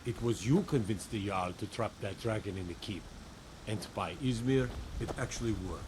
It was you convinced the Jarl to trap that dragon in the keep. And by Izmir, it actually worked.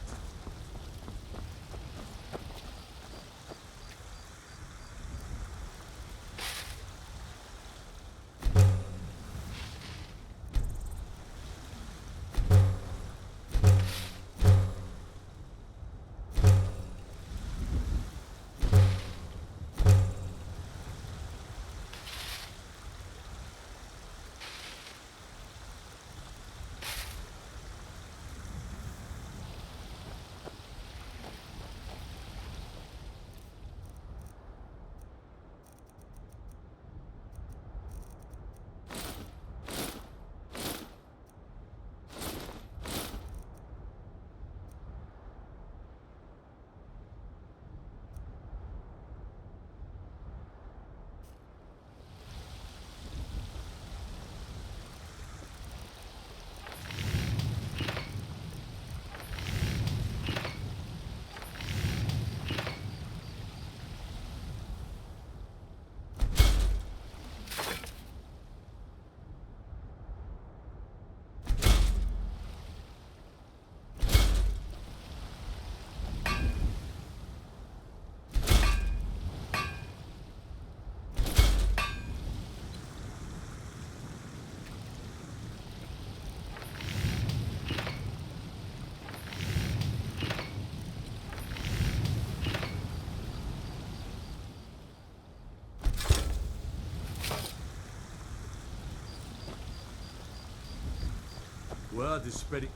Word is spreading.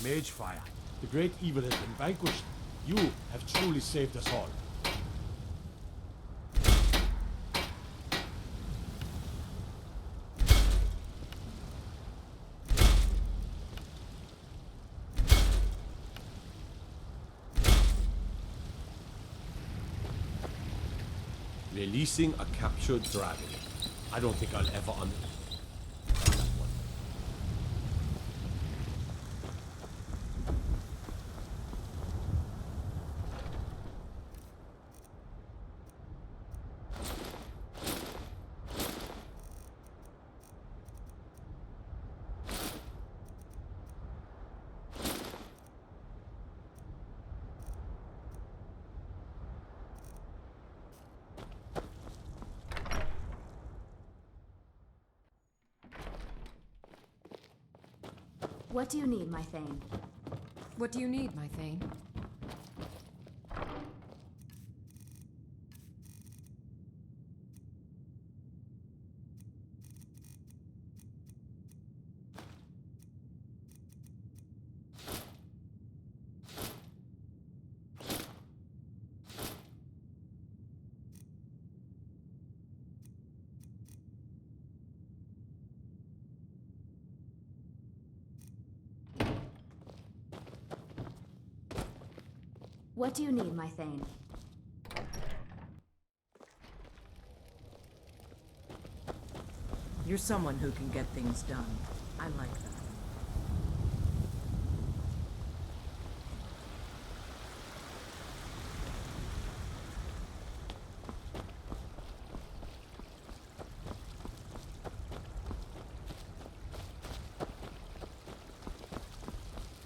Mage fire. The great evil has been vanquished. You have truly saved us all. Releasing a captured dragon. I don't think I'll ever that one. What do you need, my Thane? What do you need, my Thane? What do you need, my Thane? You're someone who can get things done. I like that.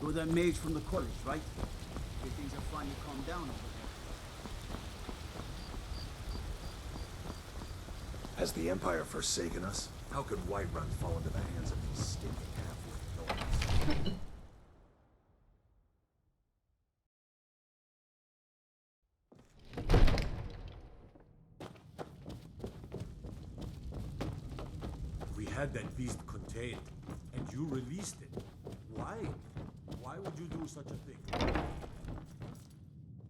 You're that mage from the college, right? Things have finally calmed down over there. Has the Empire forsaken us? How could Whiterun fall into the hands of these stinking half-wit nobles? We had that beast contained, and you released it. Why? Why would you do such a thing?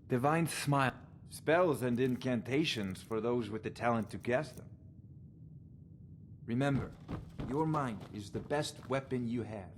Divine smile. Spells and incantations for those with the talent to cast them. Remember, your mind is the best weapon you have.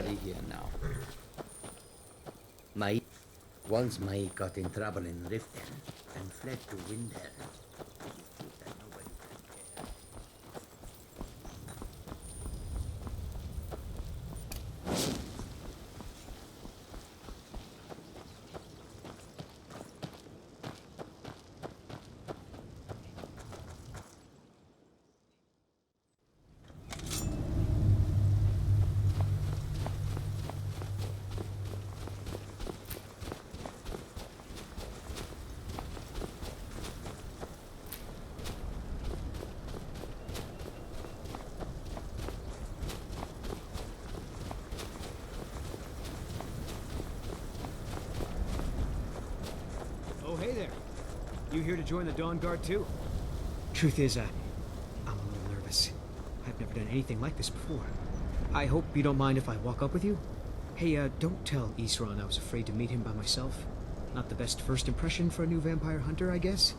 everybody here now. Once Mai got in trouble in Riften and fled to Windhelm. That nobody can care. Oh, hey there. You here to join the Dawnguard too? Truth is, I'm a little nervous. I've never done anything like this before. I hope you don't mind if I walk up with you? Hey, don't tell Isran I was afraid to meet him by myself. Not the best first impression for a new vampire hunter, I guess?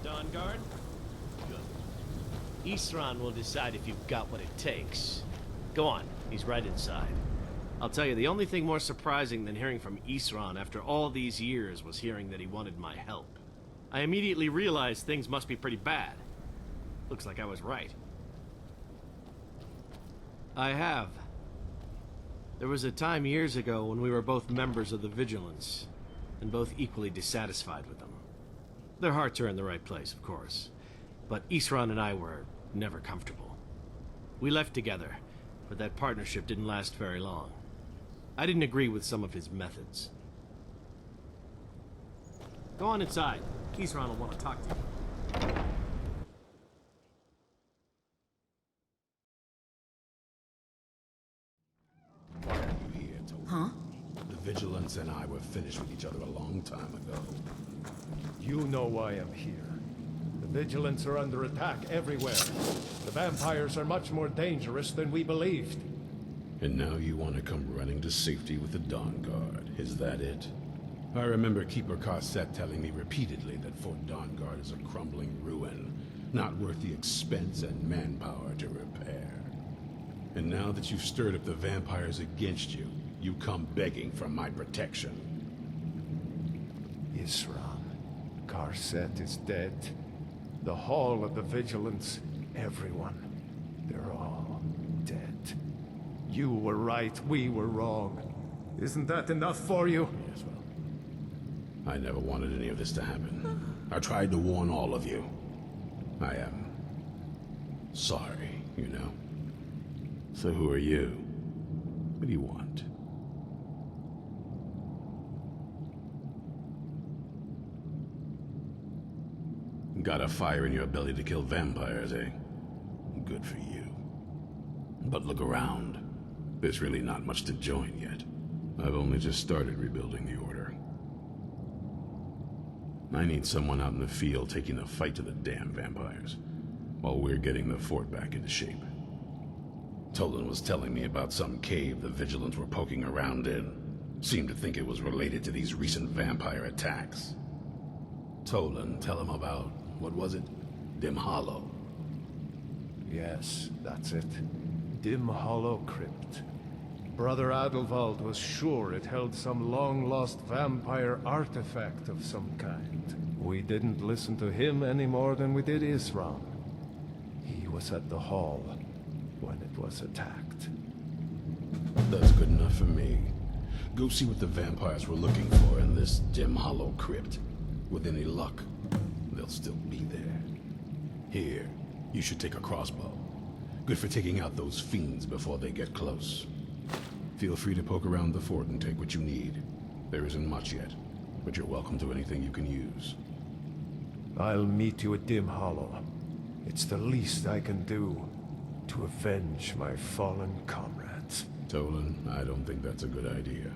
Dawnguard? Good. Isran will decide if you've got what it takes. Go on, he's right inside. I'll tell you, the only thing more surprising than hearing from Isran after all these years was hearing that he wanted my help. I immediately realized things must be pretty bad. Looks like I was right. I have. There was a time years ago when we were both members of the Vigilance, and both equally dissatisfied with them. Their hearts are in the right place, of course, but Isran and I were never comfortable. We left together, but that partnership didn't last very long. I didn't agree with some of his methods. Go on inside. Isran will want to talk to you. Why are you here, Toby? Huh? The Vigilance and I were finished with each other a long time ago. You know why I'm here. The Vigilance are under attack everywhere. The vampires are much more dangerous than we believed. And now you want to come running to safety with the Dawnguard, is that it? I remember Keeper Carset telling me repeatedly that Fort Dawnguard is a crumbling ruin, not worth the expense and manpower to repair. And now that you've stirred up the vampires against you, you come begging for my protection. Isran, Carset is dead. The Hall of the Vigilance, everyone, they're all dead. You were right, we were wrong. Isn't that enough for you? Yes, well, I never wanted any of this to happen. I tried to warn all of you. I am sorry, you know. So who are you? What do you want? Got a fire in your belly to kill vampires, eh? Good for you. But look around. There's really not much to join yet. I've only just started rebuilding the Order. I need someone out in the field taking the fight to the damn vampires, while we're getting the fort back into shape. Tolan was telling me about some cave the Vigilants were poking around in. Seemed to think it was related to these recent vampire attacks. Tolan, tell him about, what was it? Dim Hollow. Yes, that's it. Dim Hollow Crypt. Brother Adelwald was sure it held some long-lost vampire artifact of some kind. We didn't listen to him any more than we did Isran. He was at the hall when it was attacked. That's good enough for me. Go see what the vampires were looking for in this Dim Hollow Crypt. With any luck, they'll still be there. Here, you should take a crossbow. Good for taking out those fiends before they get close. Feel free to poke around the fort and take what you need. There isn't much yet, but you're welcome to anything you can use. I'll meet you at Dim Hollow. It's the least I can do to avenge my fallen comrades. Tolan, I don't think that's a good idea.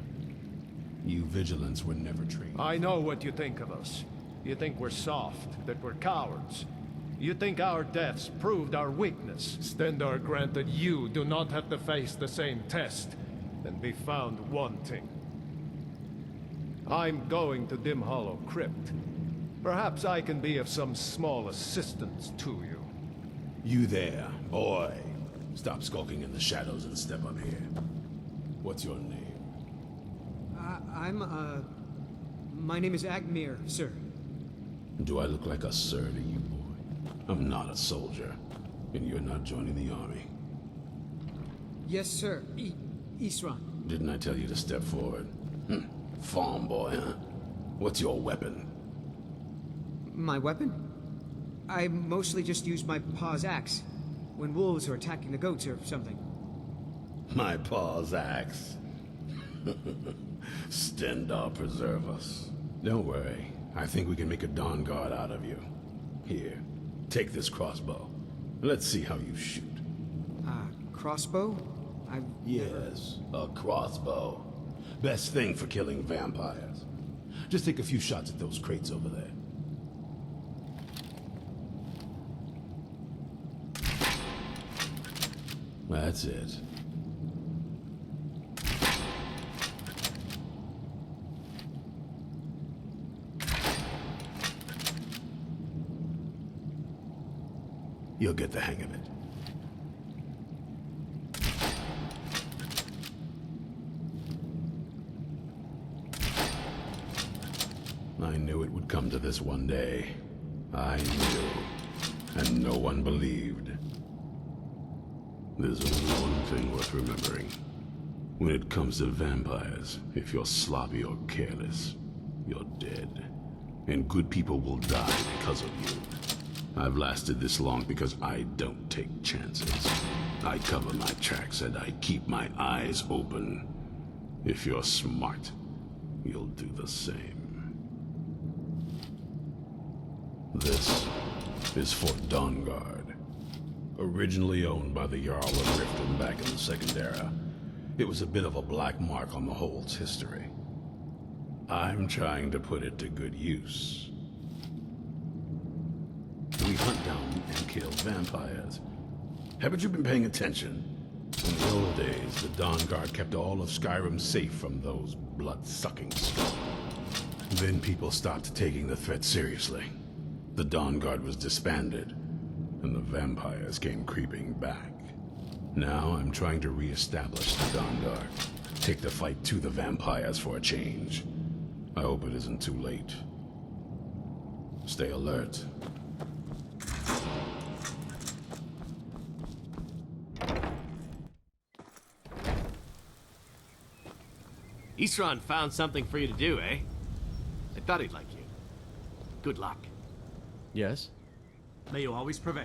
You Vigilants were never trained. I know what you think of us. You think we're soft, that we're cowards. You think our deaths proved our weakness. Stendarr granted you do not have to face the same test and be found wanting. I'm going to Dim Hollow Crypt. Perhaps I can be of some small assistance to you. You there, boy. Stop skulking in the shadows and step up here. What's your name? My name is Agmir, sir. Do I look like a sir to you, boy? I'm not a soldier, and you're not joining the army. Yes, sir. Isran. Didn't I tell you to step forward? Farm boy, huh? What's your weapon? My weapon? I mostly just use my paw's axe when wolves are attacking the goats or something. My paw's axe. Stendarr preserve us. Don't worry. I think we can make a Dawnguard out of you. Here, take this crossbow. Let's see how you shoot. Crossbow? Yes, a crossbow. Best thing for killing vampires. Just take a few shots at those crates over there. That's it. You'll get the hang of it. I knew it would come to this one day. I knew. And no one believed. There's only one thing worth remembering. When it comes to vampires, if you're sloppy or careless, you're dead. And good people will die because of you. I've lasted this long because I don't take chances. I cover my tracks and I keep my eyes open. If you're smart, you'll do the same. This is Fort Dawnguard. Originally owned by the Jarl of Riften back in the Second Era, it was a bit of a black mark on the Hold's history. I'm trying to put it to good use. We hunt down and kill vampires. Haven't you been paying attention? In the old days, the Dawnguard kept all of Skyrim safe from those blood-sucking scum. Then people stopped taking the threat seriously. The Dawnguard was disbanded, and the vampires came creeping back. Now I'm trying to re-establish the Dawnguard. Take the fight to the vampires for a change. I hope it isn't too late. Stay alert. Isran found something for you to do, eh? I thought he'd like you. Good luck. Yes? May you always prevail.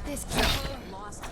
This kid lost.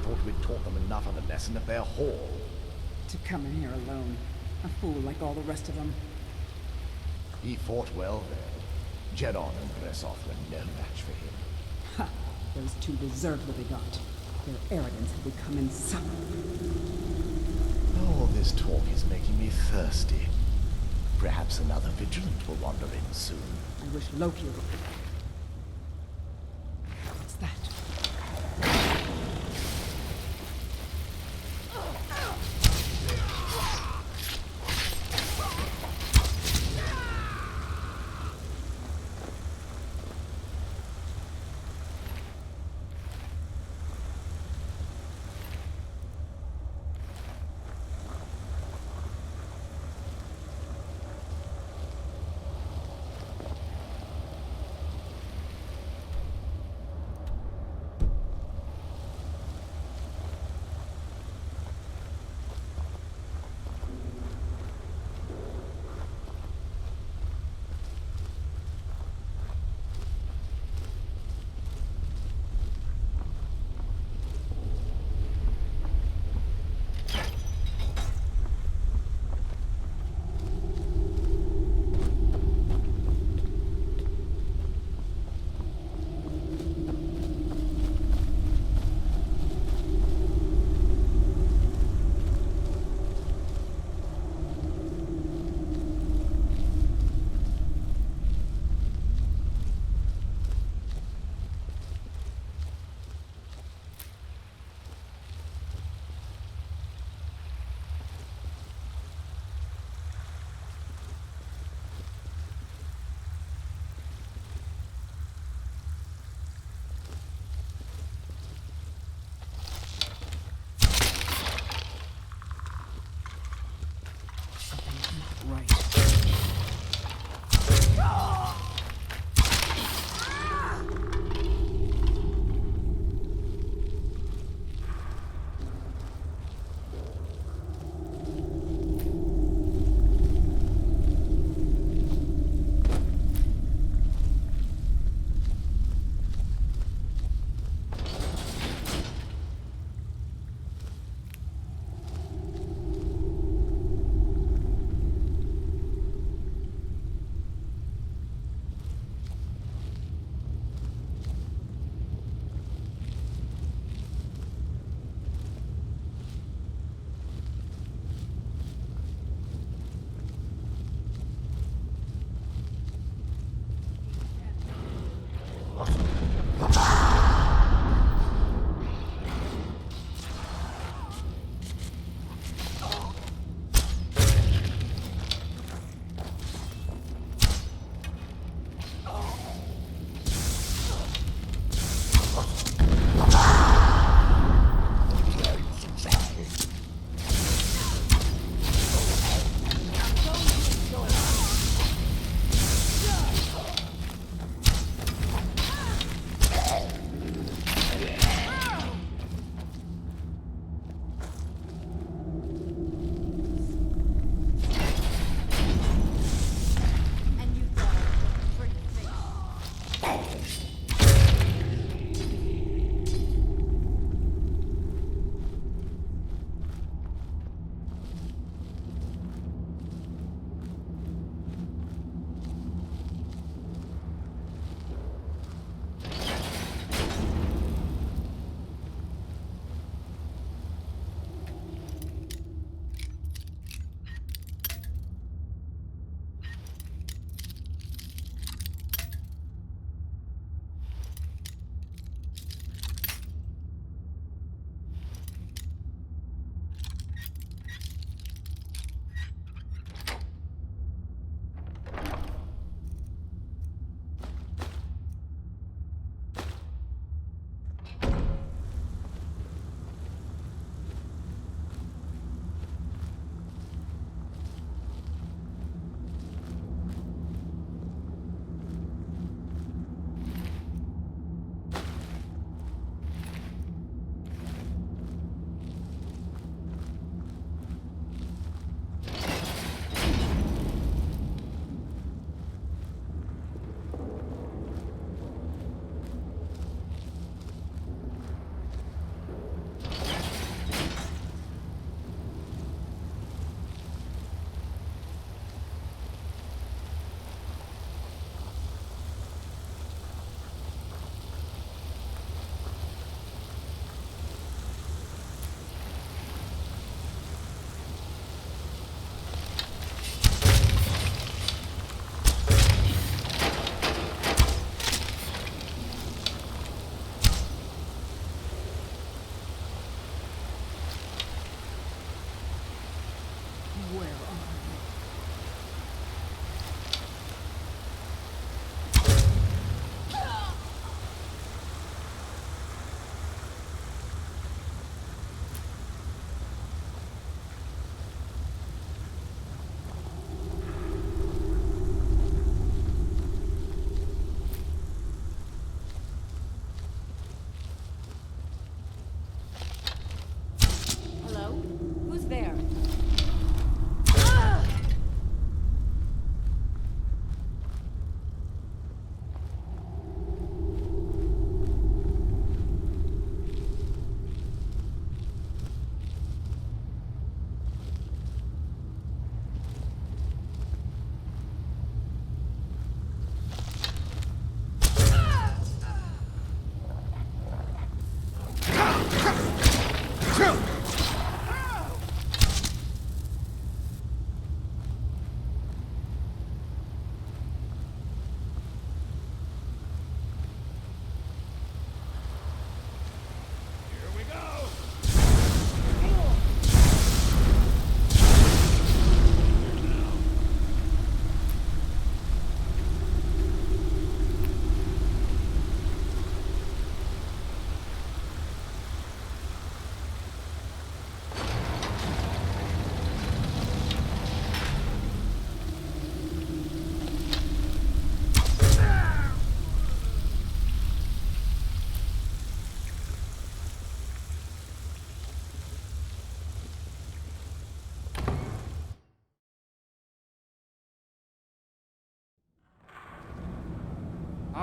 thought we'd taught them enough of a lesson at their hall. To come in here alone. A fool like all the rest of them. He fought well then. Jedon and Bressoff were no match for him. Ha! Those two deserved what they got. Their arrogance had become insufferable. All this talk is making me thirsty. Perhaps another vigilant will wander in soon. I wish Loki would. What's that?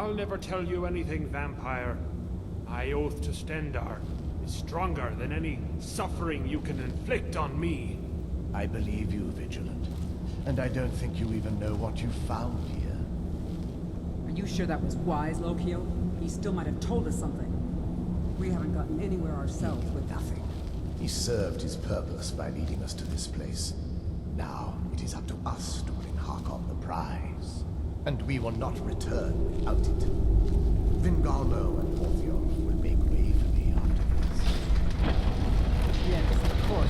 I'll never tell you anything, vampire. My oath to Stendar is stronger than any suffering you can inflict on me. I believe you, Vigilant. And I don't think you even know what you found here. Are you sure that was wise, Lokio? He still might have told us something. We haven't gotten anywhere ourselves with Nothing. He served his purpose by leading us to this place. Now, it is up to us to bring Harkon the prize. And we will not return without it. Vingalmo and Orthion will make way for me after this. Yes, of course.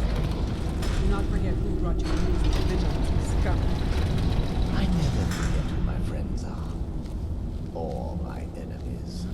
Do not forget who brought you news of the vigilance discovered. I never forget who my friends are. Or my enemies.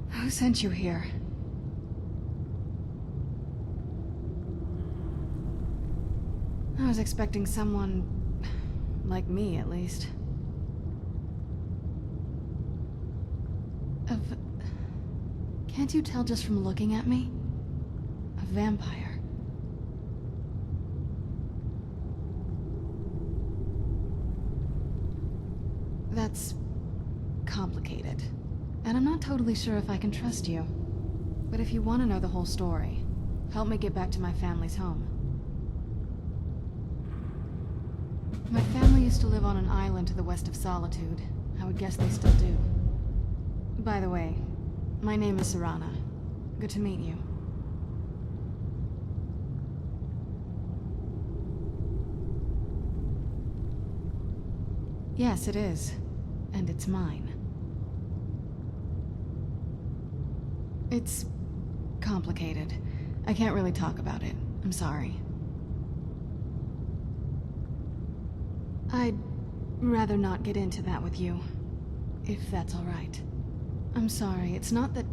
Who sent you here? I was expecting someone... like me, at least. Can't you tell just from looking at me? A vampire. That's... complicated. And I'm not totally sure if I can trust you. But if you want to know the whole story, help me get back to my family's home. My family used to live on an island to the west of Solitude. I would guess they still do. By the way, my name is Serana. Good to meet you. Yes, it is. And it's mine. It's complicated. I can't really talk about it. I'm sorry. I'd rather not get into that with you, if that's all right. I'm sorry, it's not that...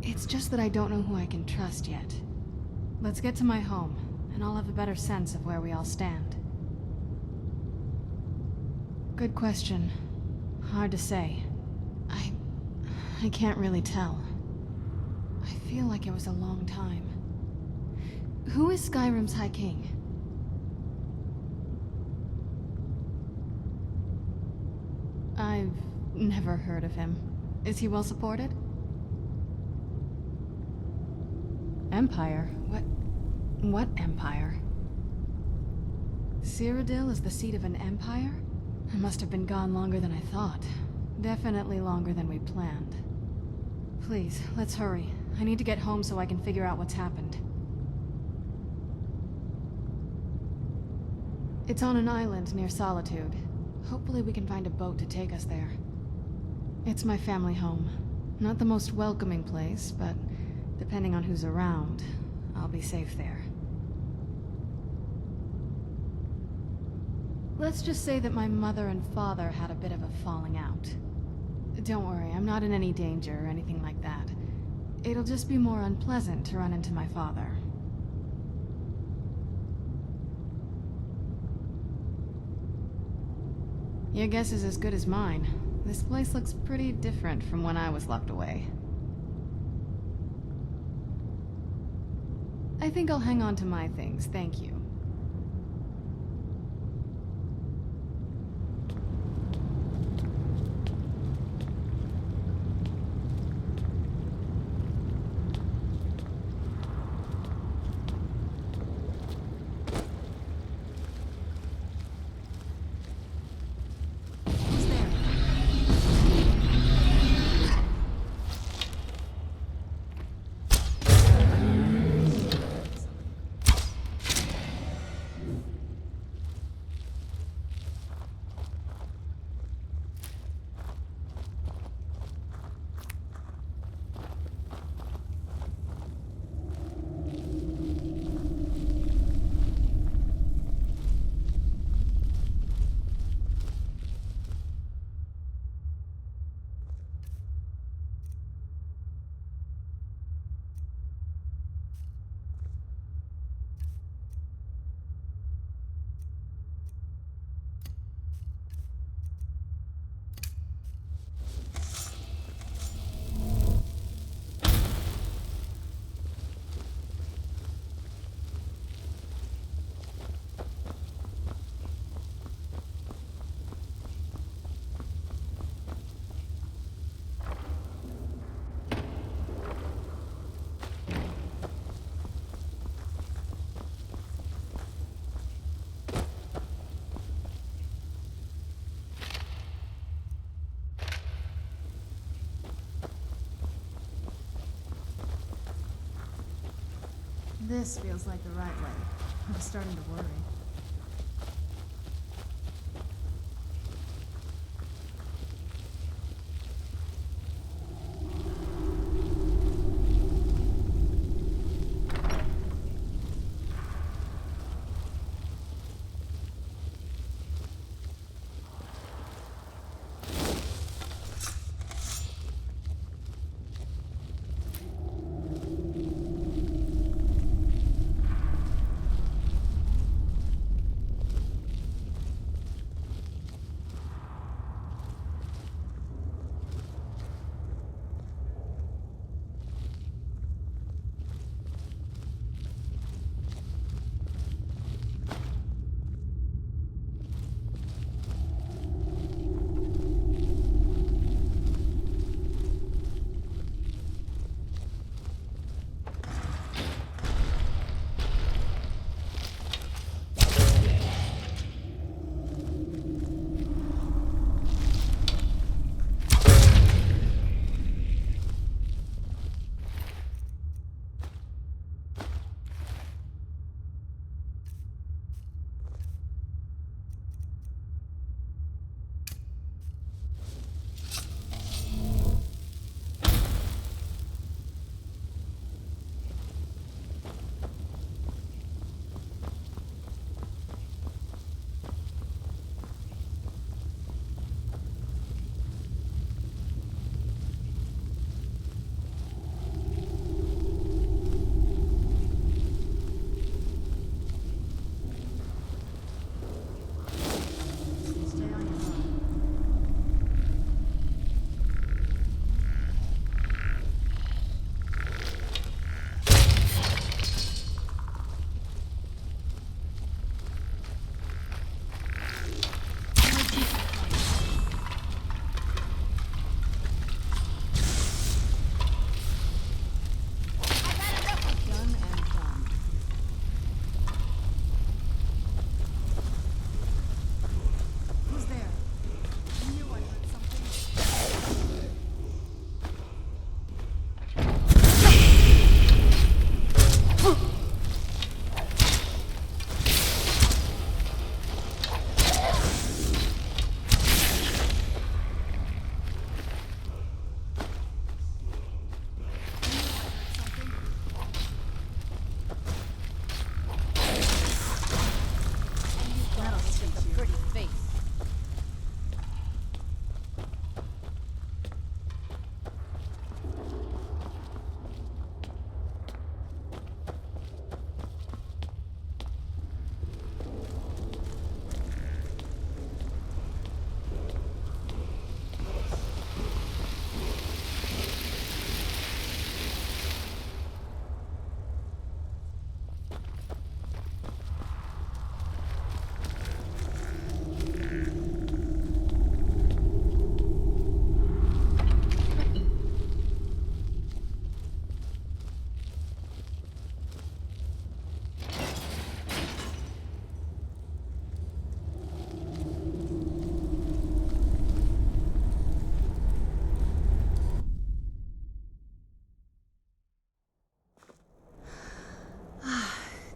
It's just that I don't know who I can trust yet. Let's get to my home, and I'll have a better sense of where we all stand. Good question. Hard to say. I can't really tell. I feel like it was a long time. Who is Skyrim's High King? I've never heard of him. Is he well supported? Empire? What empire? Cyrodiil is the seat of an empire? I must have been gone longer than I thought. Definitely longer than we planned. Please, let's hurry. I need to get home so I can figure out what's happened. It's on an island near Solitude. Hopefully we can find a boat to take us there. It's my family home. Not the most welcoming place, but depending on who's around, I'll be safe there. Let's just say that my mother and father had a bit of a falling out. Don't worry, I'm not in any danger or anything like that. It'll just be more unpleasant to run into my father. Your guess is as good as mine. This place looks pretty different from when I was locked away. I think I'll hang on to my things, thank you. This feels like the right way. I'm starting to worry.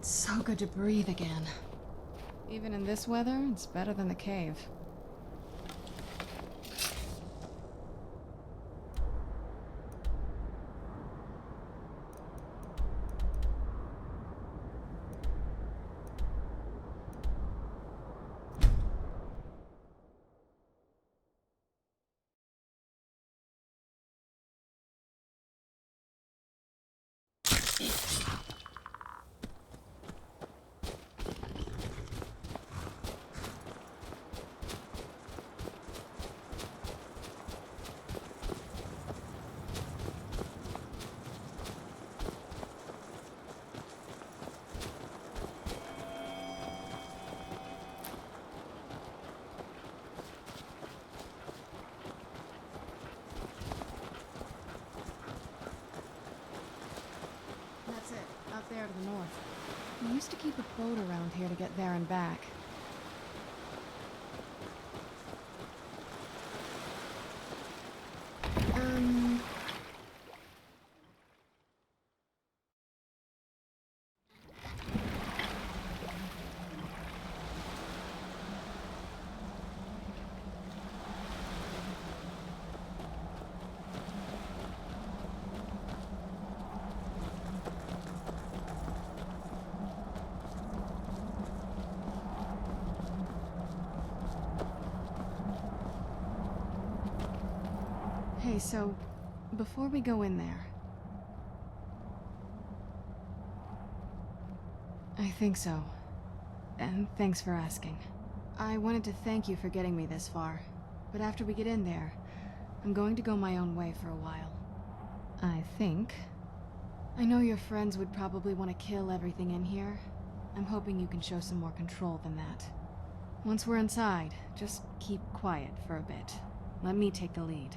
So good to breathe again. Even in this weather, it's better than the cave. That's it, out there to the north. We used to keep a boat around here to get there and back. Hey, so, before we go in there... I think so. And thanks for asking. I wanted to thank you for getting me this far, but after we get in there, I'm going to go my own way for a while. I think. I know your friends would probably want to kill everything in here. I'm hoping you can show some more control than that. Once we're inside, just keep quiet for a bit. Let me take the lead.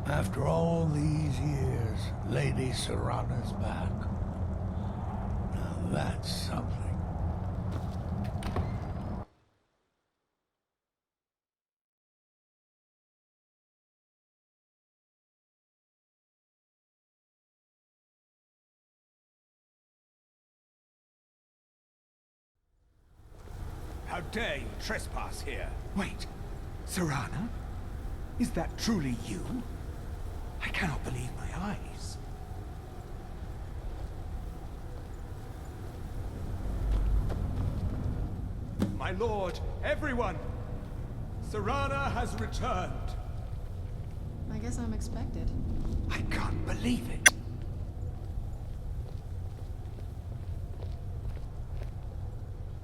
After all these years, Lady Serana's back. Now that's something. How dare you trespass here? Wait, Serana? Is that truly you? I cannot believe my eyes. My lord, everyone! Serana has returned. I guess I'm expected. I can't believe it.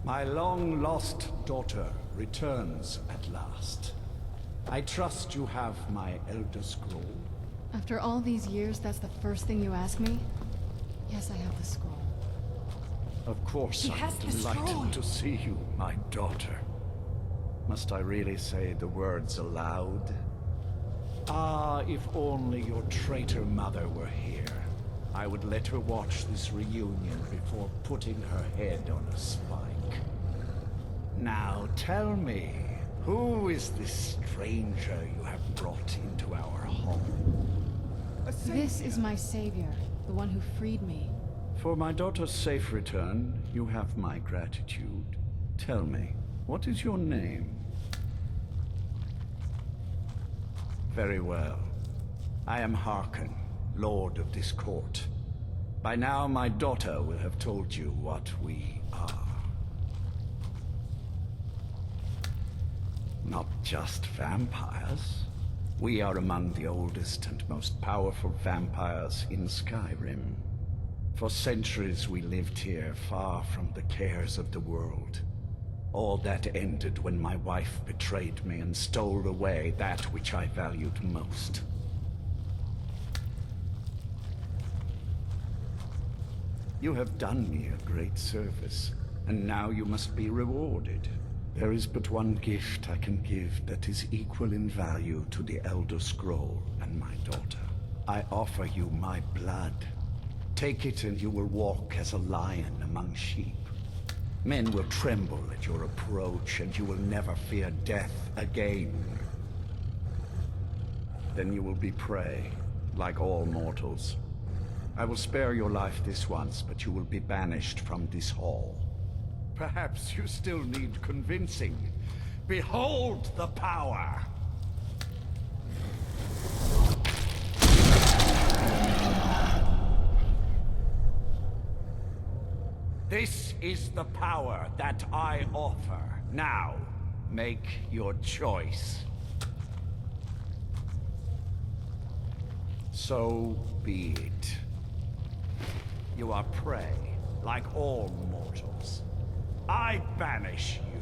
My long-lost daughter returns at last. I trust you have my Elder Scroll. After all these years, that's the first thing you ask me? Yes, I have the scroll. Of course, I'm delighted to see you, my daughter. Must I really say the words aloud? Ah, if only your traitor mother were here. I would let her watch this reunion before putting her head on a spike. Now tell me, who is this stranger you have brought into our home? This is my savior, the one who freed me. For my daughter's safe return, you have my gratitude. Tell me, what is your name? Very well. I am Harkon, Lord of this court. By now, my daughter will have told you what we are. Not just vampires. We are among the oldest and most powerful vampires in Skyrim. For centuries we lived here, far from the cares of the world. All that ended when my wife betrayed me and stole away that which I valued most. You have done me a great service, and now you must be rewarded. There is but one gift I can give that is equal in value to the Elder Scroll and my daughter. I offer you my blood. Take it and you will walk as a lion among sheep. Men will tremble at your approach and you will never fear death again. Then you will be prey, like all mortals. I will spare your life this once, but you will be banished from this hall. Perhaps you still need convincing. Behold the power! This is the power that I offer. Now, make your choice. So be it. You are prey, like all mortals. I banish you.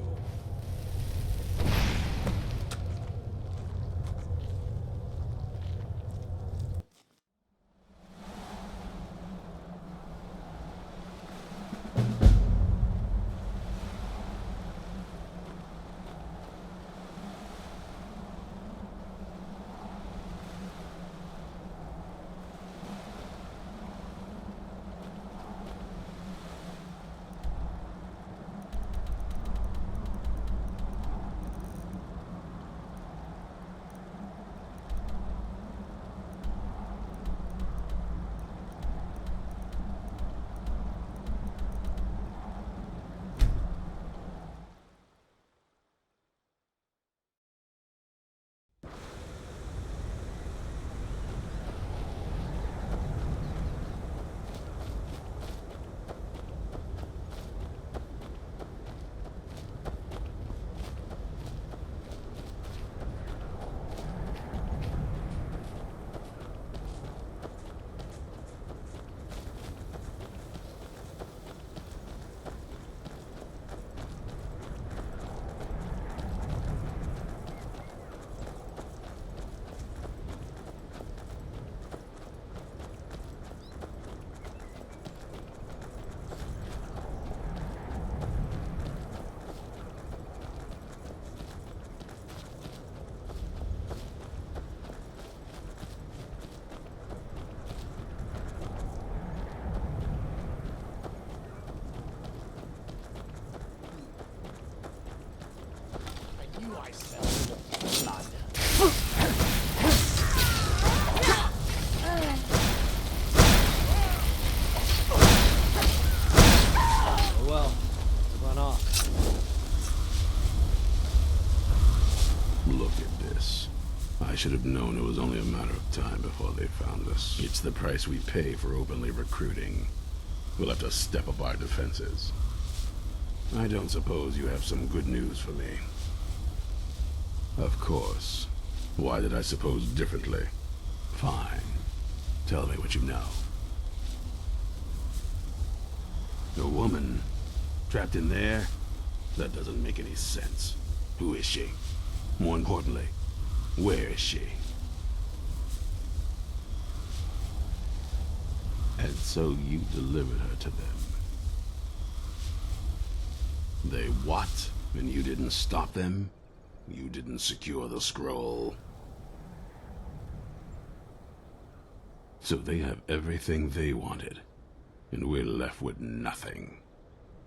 Well, run off. Look at this. I should have known it was only a matter of time before they found us. It's the price we pay for openly recruiting. We'll have to step up our defenses. I don't suppose you have some good news for me. Of course. Why did I suppose differently? Fine. Tell me what you know. A woman? Trapped in there? That doesn't make any sense. Who is she? More importantly, where is she? And so you delivered her to them. They what? And you didn't stop them? You didn't secure the scroll? So they have everything they wanted, and we're left with nothing.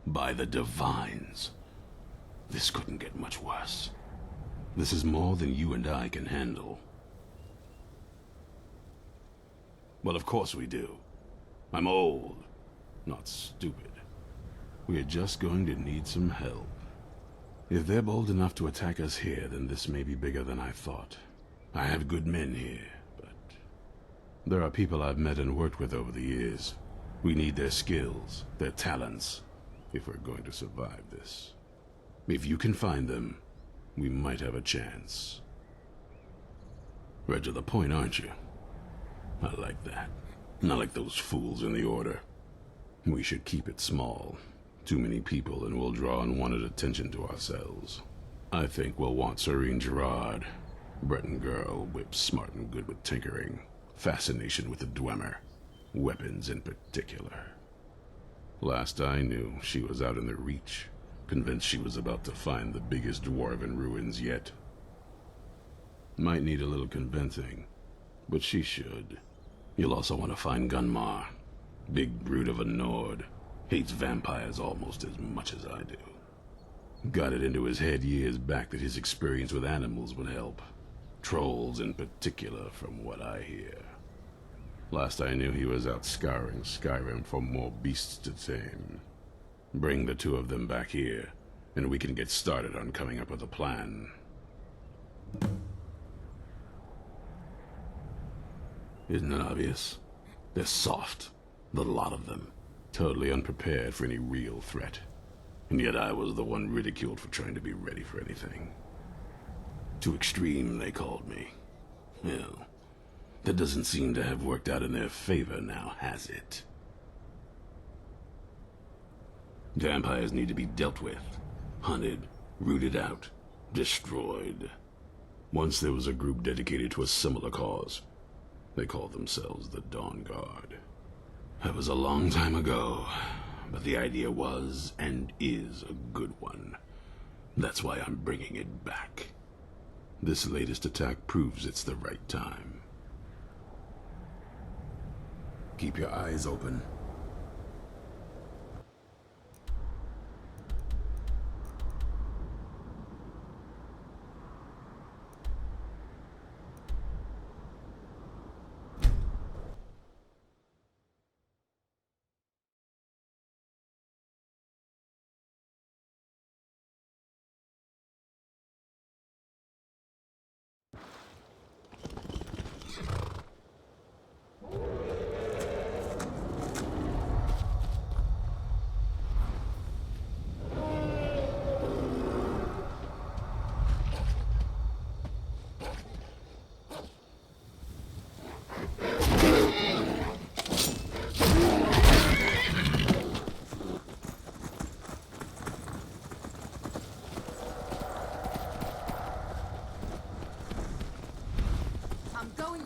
By the Divines. This couldn't get much worse. This is more than you and I can handle. Well, of course we do. I'm old, not stupid. We're just going to need some help. If they're bold enough to attack us here, then this may be bigger than I thought. I have good men here, but there are people I've met and worked with over the years. We need their skills, their talents, if we're going to survive this. If you can find them, we might have a chance. Right to the point, aren't you? I like that. Not like those fools in the Order. We should keep it small. Too many people and we'll draw unwanted attention to ourselves. I think we'll want Serene Gerard. Breton girl, whip smart and good with tinkering. Fascination with the Dwemer. Weapons in particular. Last I knew, she was out in the Reach, convinced she was about to find the biggest dwarven ruins yet. Might need a little convincing, but she should. You'll also want to find Gunmar. Big brute of a Nord. Hates vampires almost as much as I do. Got it into his head years back that his experience with animals would help. Trolls in particular, from what I hear. Last I knew, he was out scouring Skyrim for more beasts to tame. Bring the two of them back here, and we can get started on coming up with a plan. Isn't it obvious? They're soft, the lot of them. Totally unprepared for any real threat. And yet I was the one ridiculed for trying to be ready for anything. Too extreme, they called me. Well, that doesn't seem to have worked out in their favor now, has it? Vampires need to be dealt with, hunted, rooted out, destroyed. Once there was a group dedicated to a similar cause. They called themselves the Dawnguard. That was a long time ago, but the idea was and is a good one. That's why I'm bringing it back. This latest attack proves it's the right time. Keep your eyes open.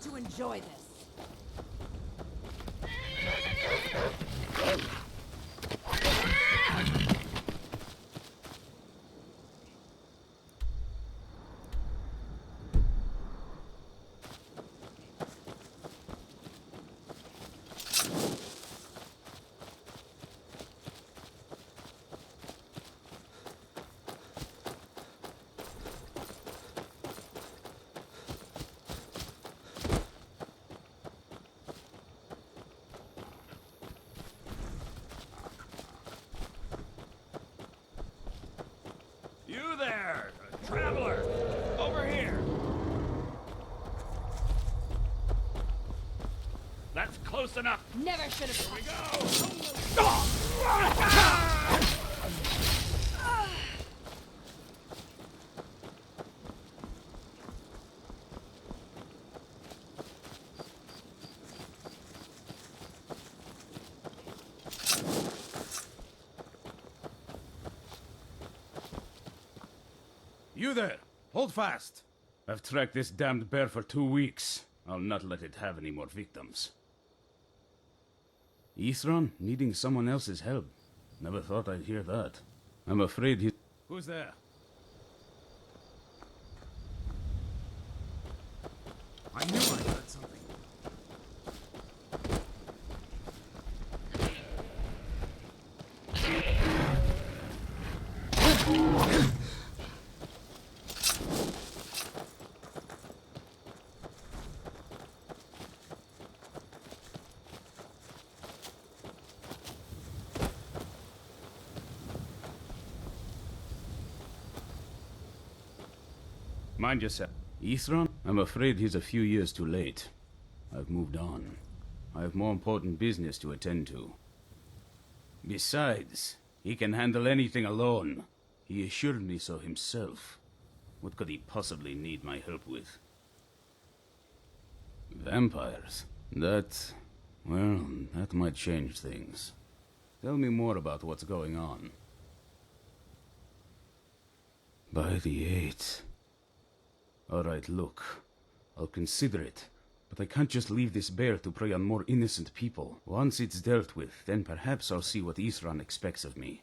To enjoy this. You there, traveler! Over here! That's close enough! Never should have. Here we go! You there! Hold fast! I've tracked this damned bear for 2 weeks. I'll not let it have any more victims. Ithron needing someone else's help. Never thought I'd hear that. I'm afraid he... Who's there? I knew I heard something. Mind yourself. Ithron? I'm afraid he's a few years too late. I've moved on. I have more important business to attend to. Besides, he can handle anything alone. He assured me so himself. What could he possibly need my help with? Vampires? That might change things. Tell me more about what's going on. By the 8th. Alright, look. I'll consider it. But I can't just leave this bear to prey on more innocent people. Once it's dealt with, then perhaps I'll see what Ithran expects of me.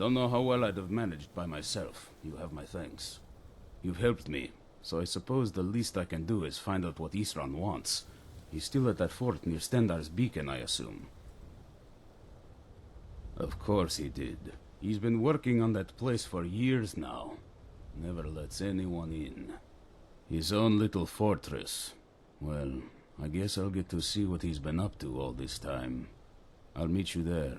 Don't know how well I'd have managed by myself. You have my thanks. You've helped me, so I suppose the least I can do is find out what Isran wants. He's still at that fort near Stendar's beacon, I assume. Of course he did. He's been working on that place for years now. Never lets anyone in. His own little fortress. Well, I guess I'll get to see what he's been up to all this time. I'll meet you there.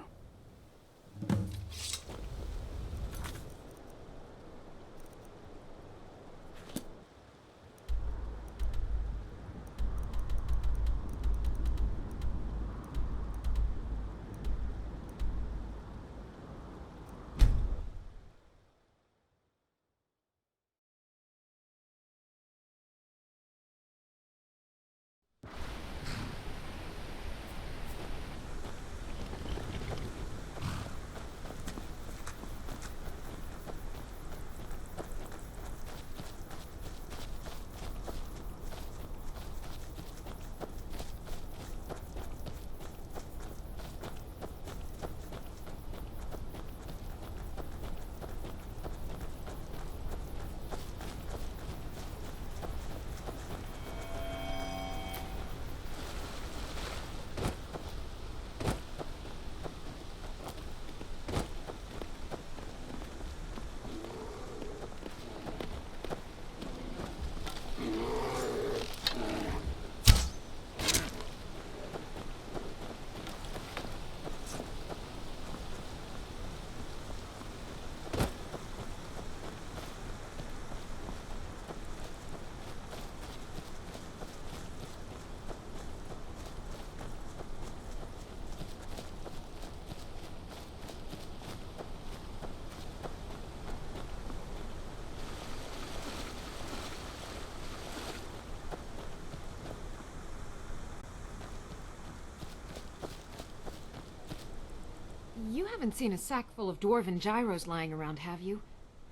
You haven't seen a sack full of dwarven gyros lying around, have you?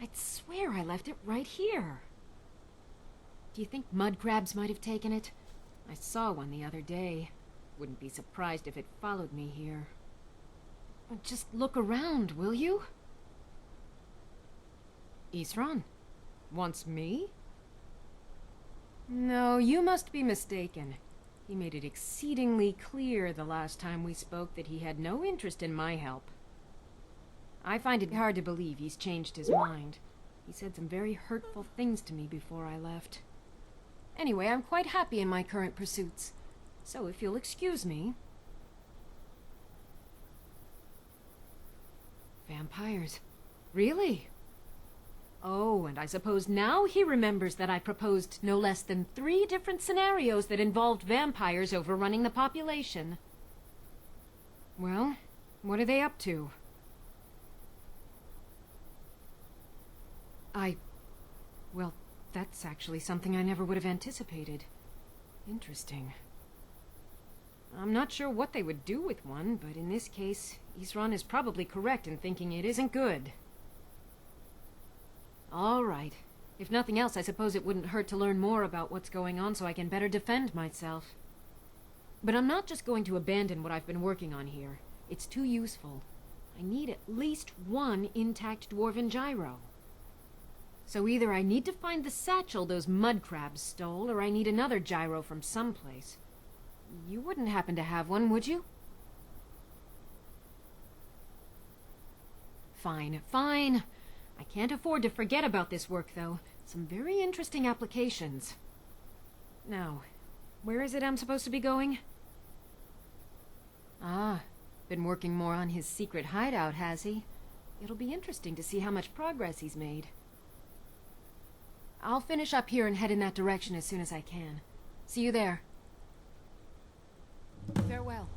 I'd swear I left it right here. Do you think mud crabs might have taken it? I saw one the other day. Wouldn't be surprised if it followed me here. Just look around, will you? Isran? Wants me? No, you must be mistaken. He made it exceedingly clear the last time we spoke that he had no interest in my help. I find it hard to believe he's changed his mind. He said some very hurtful things to me before I left. Anyway, I'm quite happy in my current pursuits. So if you'll excuse me... Vampires. Really? Oh, and I suppose now he remembers that I proposed no less than 3 different scenarios that involved vampires overrunning the population. Well, what are they up to? Well, that's actually something I never would have anticipated. Interesting. I'm not sure what they would do with one, but in this case, Isran is probably correct in thinking it isn't good. All right. If nothing else, I suppose it wouldn't hurt to learn more about what's going on so I can better defend myself. But I'm not just going to abandon what I've been working on here. It's too useful. I need at least 1 intact dwarven gyro. So either I need to find the satchel those mud crabs stole, or I need another gyro from someplace. You wouldn't happen to have one, would you? Fine, fine. I can't afford to forget about this work, though. Some very interesting applications. Now, where is it I'm supposed to be going? Ah, been working more on his secret hideout, has he? It'll be interesting to see how much progress he's made. I'll finish up here and head in that direction as soon as I can. See you there. Farewell.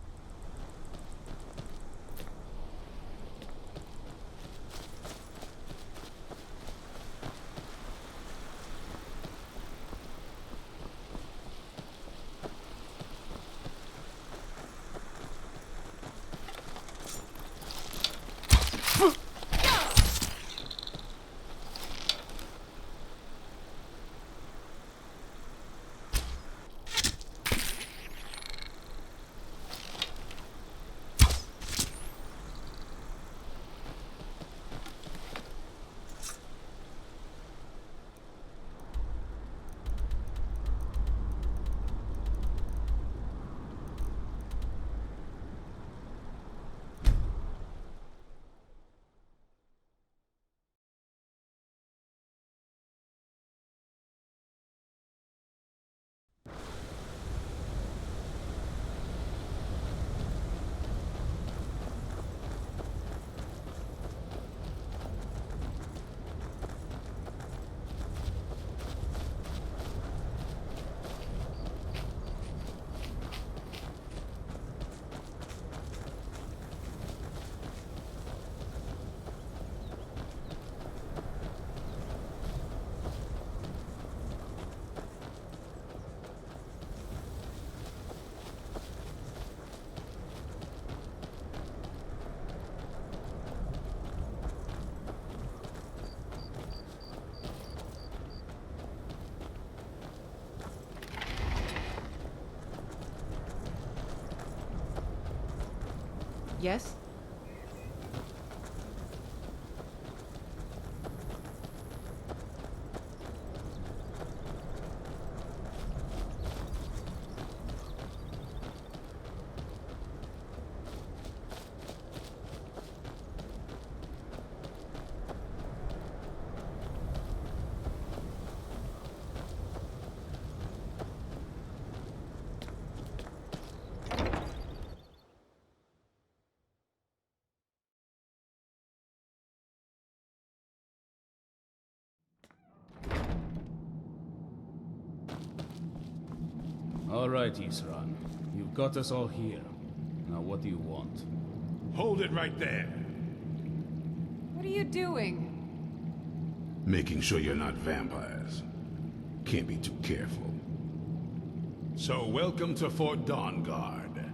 Yes? All right, Isran. You've got us all here. Now what do you want? Hold it right there. What are you doing? Making sure you're not vampires. Can't be too careful. So, welcome to Fort Dawnguard.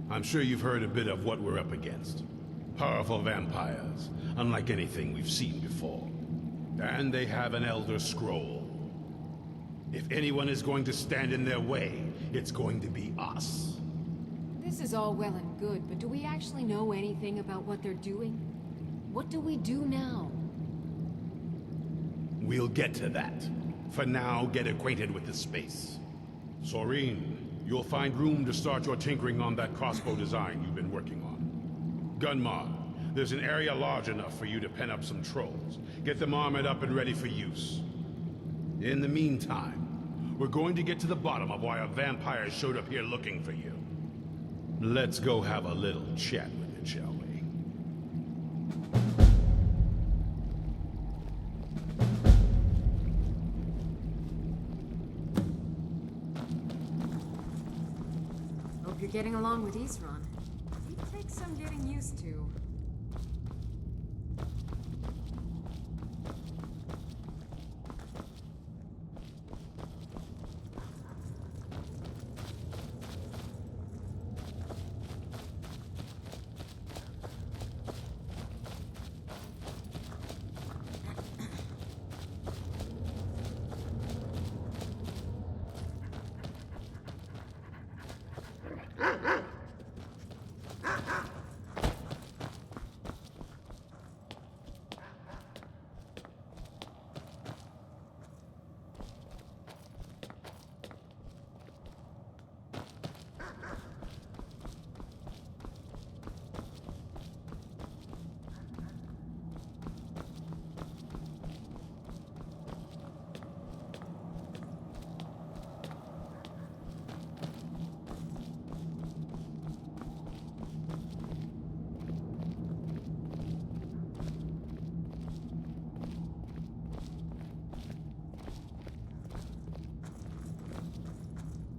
I'm sure you've heard a bit of what we're up against. Powerful vampires, unlike anything we've seen before. And they have an Elder Scroll. If anyone is going to stand in their way, it's going to be us. This is all well and good, but do we actually know anything about what they're doing? What do we do now? We'll get to that. For now, get acquainted with the space. Soreen, you'll find room to start your tinkering on that crossbow design you've been working on. Gunmar, there's an area large enough for you to pen up some trolls. Get them armored up and ready for use. In the meantime, we're going to get to the bottom of why a vampire showed up here looking for you. Let's go have a little chat with it, shall we? Hope you're getting along with Isran. He takes some getting used to.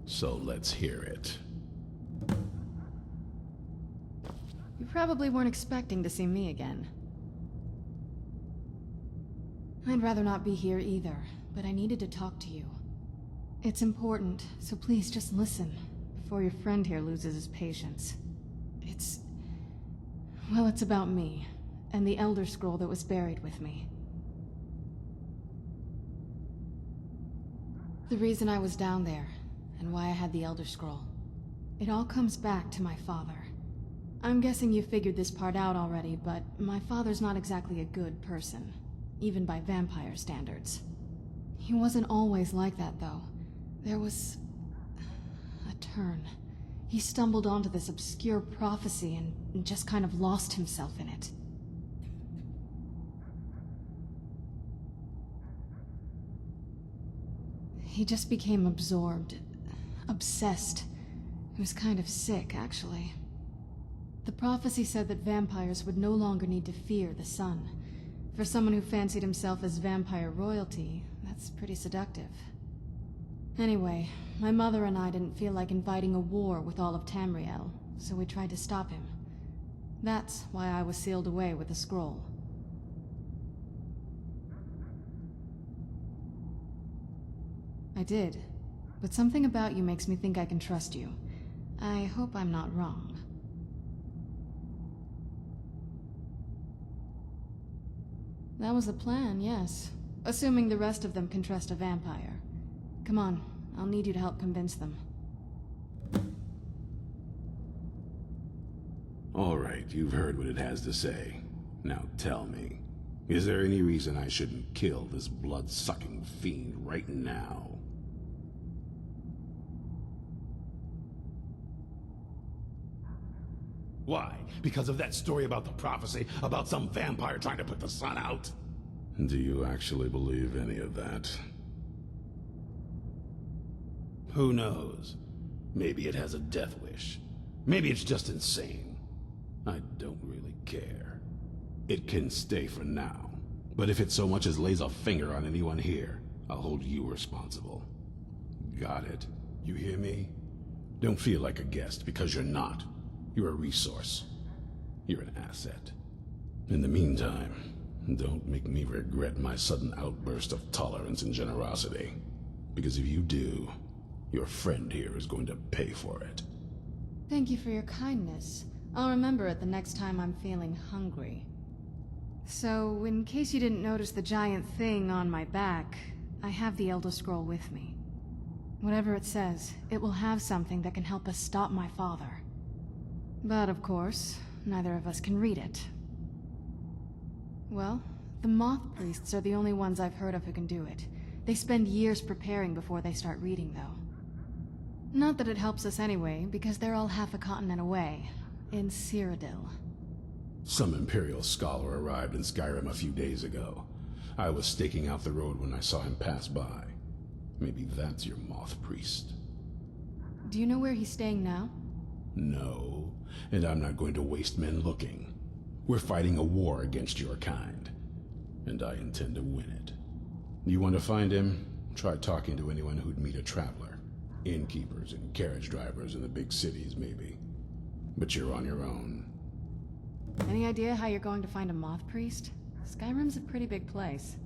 So let's hear it. You probably weren't expecting to see me again. I'd rather not be here either, but I needed to talk to you. It's important, so please just listen, before your friend here loses his patience. Well, it's about me, and the Elder Scroll that was buried with me. The reason I was down there, and why I had the Elder Scroll. It all comes back to my father. I'm guessing you figured this part out already, but my father's not exactly a good person, even by vampire standards. He wasn't always like that, though. There was a turn. He stumbled onto this obscure prophecy and just kind of lost himself in it. He just became absorbed. Obsessed. He was kind of sick, actually. The prophecy said that vampires would no longer need to fear the sun. For someone who fancied himself as vampire royalty, that's pretty seductive. Anyway, my mother and I didn't feel like inviting a war with all of Tamriel, so we tried to stop him. That's why I was sealed away with the scroll. I did. But something about you makes me think I can trust you. I hope I'm not wrong. That was the plan, yes. Assuming the rest of them can trust a vampire. Come on, I'll need you to help convince them. All right, you've heard what it has to say. Now tell me, is there any reason I shouldn't kill this blood-sucking fiend right now? Why? Because of that story about the prophecy? About some vampire trying to put the sun out? Do you actually believe any of that? Who knows? Maybe it has a death wish. Maybe it's just insane. I don't really care. It can stay for now. But if it so much as lays a finger on anyone here, I'll hold you responsible. Got it? You hear me? Don't feel like a guest, because you're not. You're a resource. You're an asset. In the meantime, don't make me regret my sudden outburst of tolerance and generosity. Because if you do, your friend here is going to pay for it. Thank you for your kindness. I'll remember it the next time I'm feeling hungry. So, in case you didn't notice the giant thing on my back, I have the Elder Scroll with me. Whatever it says, it will have something that can help us stop my father. But of course, neither of us can read it. Well, the Moth Priests are the only ones I've heard of who can do it. They spend years preparing before they start reading, though. Not that it helps us anyway, because they're all half a continent away, in Cyrodiil. Some Imperial scholar arrived in Skyrim a few days ago. I was staking out the road when I saw him pass by. Maybe that's your Moth Priest. Do you know where he's staying now? No, and I'm not going to waste men looking. We're fighting a war against your kind, and I intend to win it. You want to find him? Try talking to anyone who'd meet a traveler. Innkeepers and carriage drivers in the big cities, maybe. But you're on your own. Any idea how you're going to find a Moth Priest? Skyrim's a pretty big place.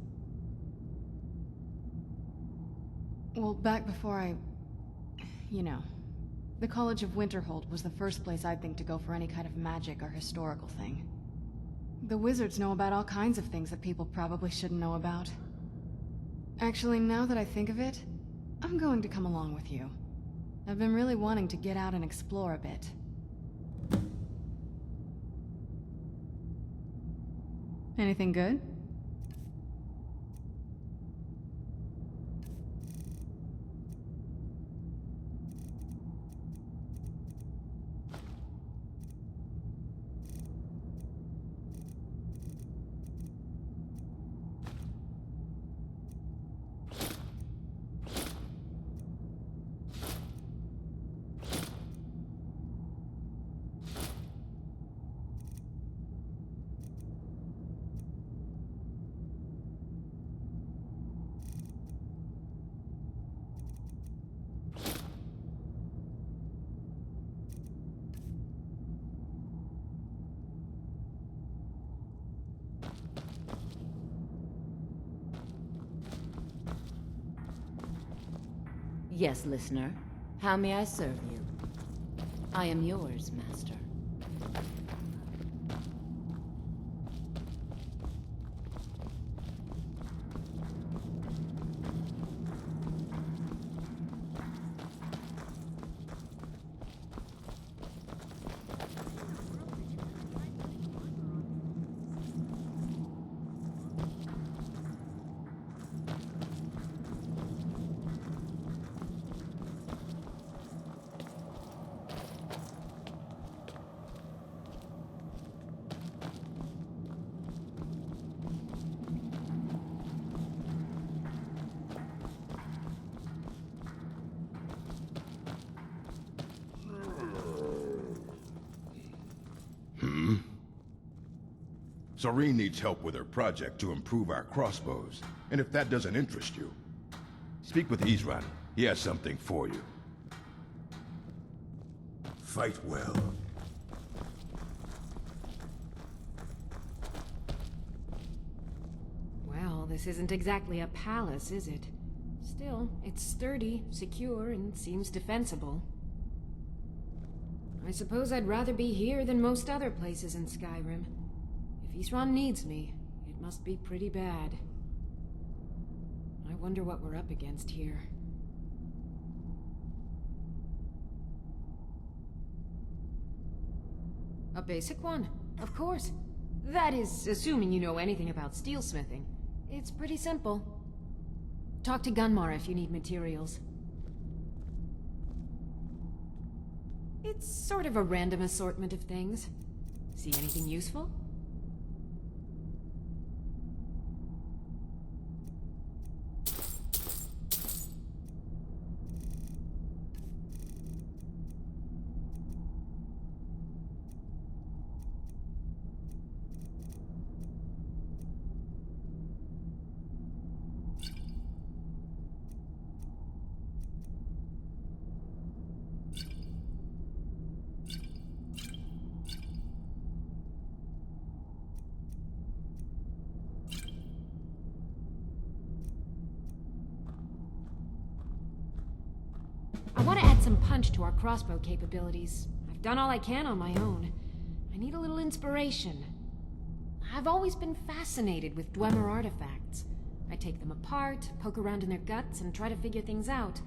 Well, back before you know, the College of Winterhold was the first place I'd think to go for any kind of magic or historical thing. The wizards know about all kinds of things that people probably shouldn't know about. Actually, now that I think of it, I'm going to come along with you. I've been really wanting to get out and explore a bit. Anything good? Yes, listener. How may I serve you? I am yours, master. Soreen needs help with her project to improve our crossbows. And if that doesn't interest you, speak with Isran. He has something for you. Fight well. Well, this isn't exactly a palace, is it? Still, it's sturdy, secure, and seems defensible. I suppose I'd rather be here than most other places in Skyrim. If Isran needs me, it must be pretty bad. I wonder what we're up against here. A basic one, of course. That is, assuming you know anything about steelsmithing. It's pretty simple. Talk to Gunmar if you need materials. It's sort of a random assortment of things. See anything useful? I want to add some punch to our crossbow capabilities. I've done all I can on my own. I need a little inspiration. I've always been fascinated with Dwemer artifacts. I take them apart, poke around in their guts, and try to figure things out,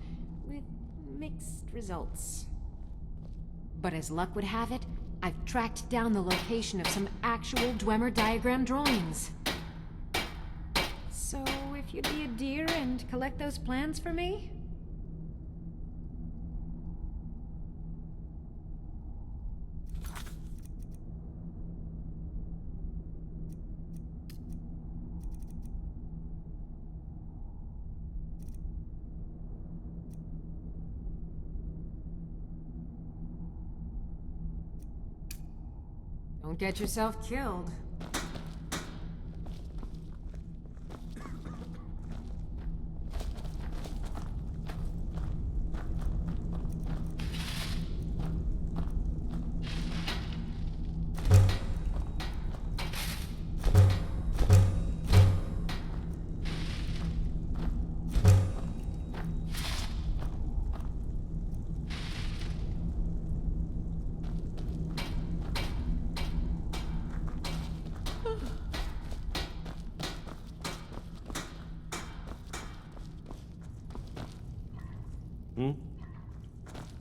with mixed results. But as luck would have it, I've tracked down the location of some actual Dwemer diagram drawings. So, if you'd be a dear and collect those plans for me? Don't get yourself killed.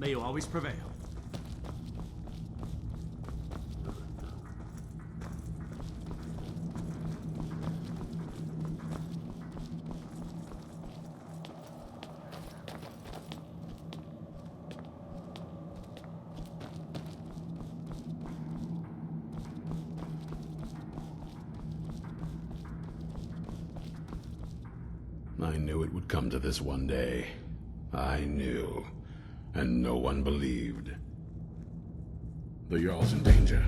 May you always prevail. I knew it would come to this one day. I knew. And no one believed. The Jarl's in danger.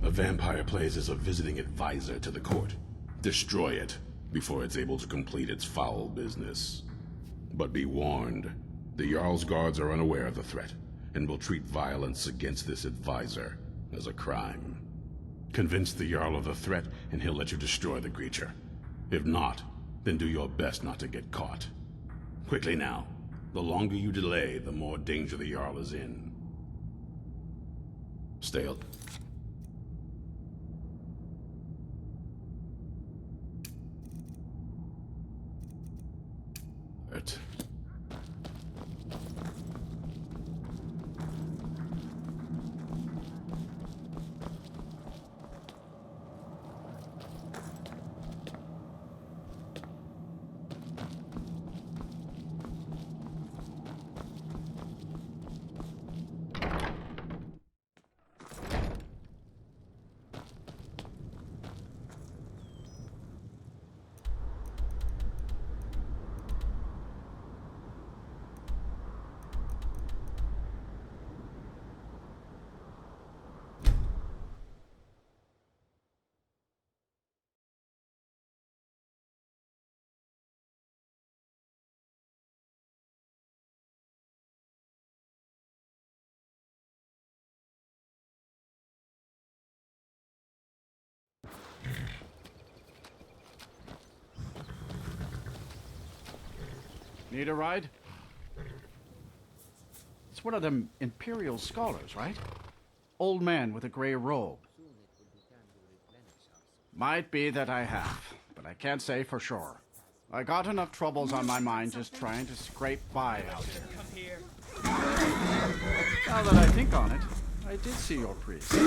A vampire plays as a visiting advisor to the court. Destroy it before it's able to complete its foul business. But be warned, the Jarl's guards are unaware of the threat, and will treat violence against this advisor as a crime. Convince the Jarl of the threat, and he'll let you destroy the creature. If not, then do your best not to get caught. Quickly now. The longer you delay, the more danger the Jarl is in. Stay up. Right. Need a ride? It's one of them Imperial scholars, right? Old man with a gray robe. Might be that I have, but I can't say for sure. I got enough troubles on my mind just trying to scrape by out here. Now that I think on it, I did see your priest. He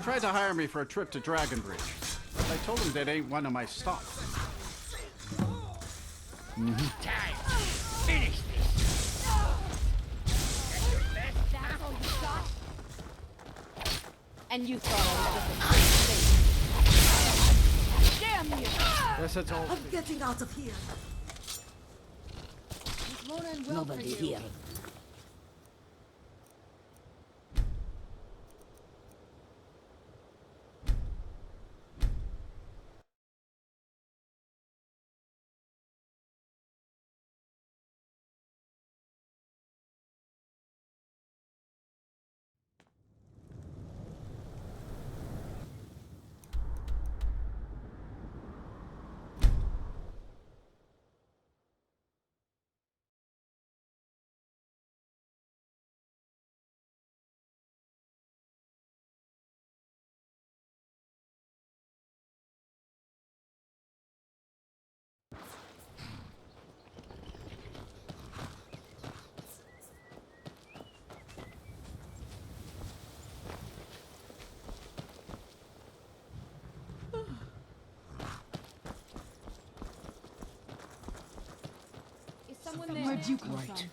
tried to hire me for a trip to Dragonbridge, but I told him that ain't one of my stops. Time. Finish this. That's all you got? And you thought I was just a damn you! Guess it's all. I'm getting out of here. Nobody here. someone there. Where'd you come Right. from?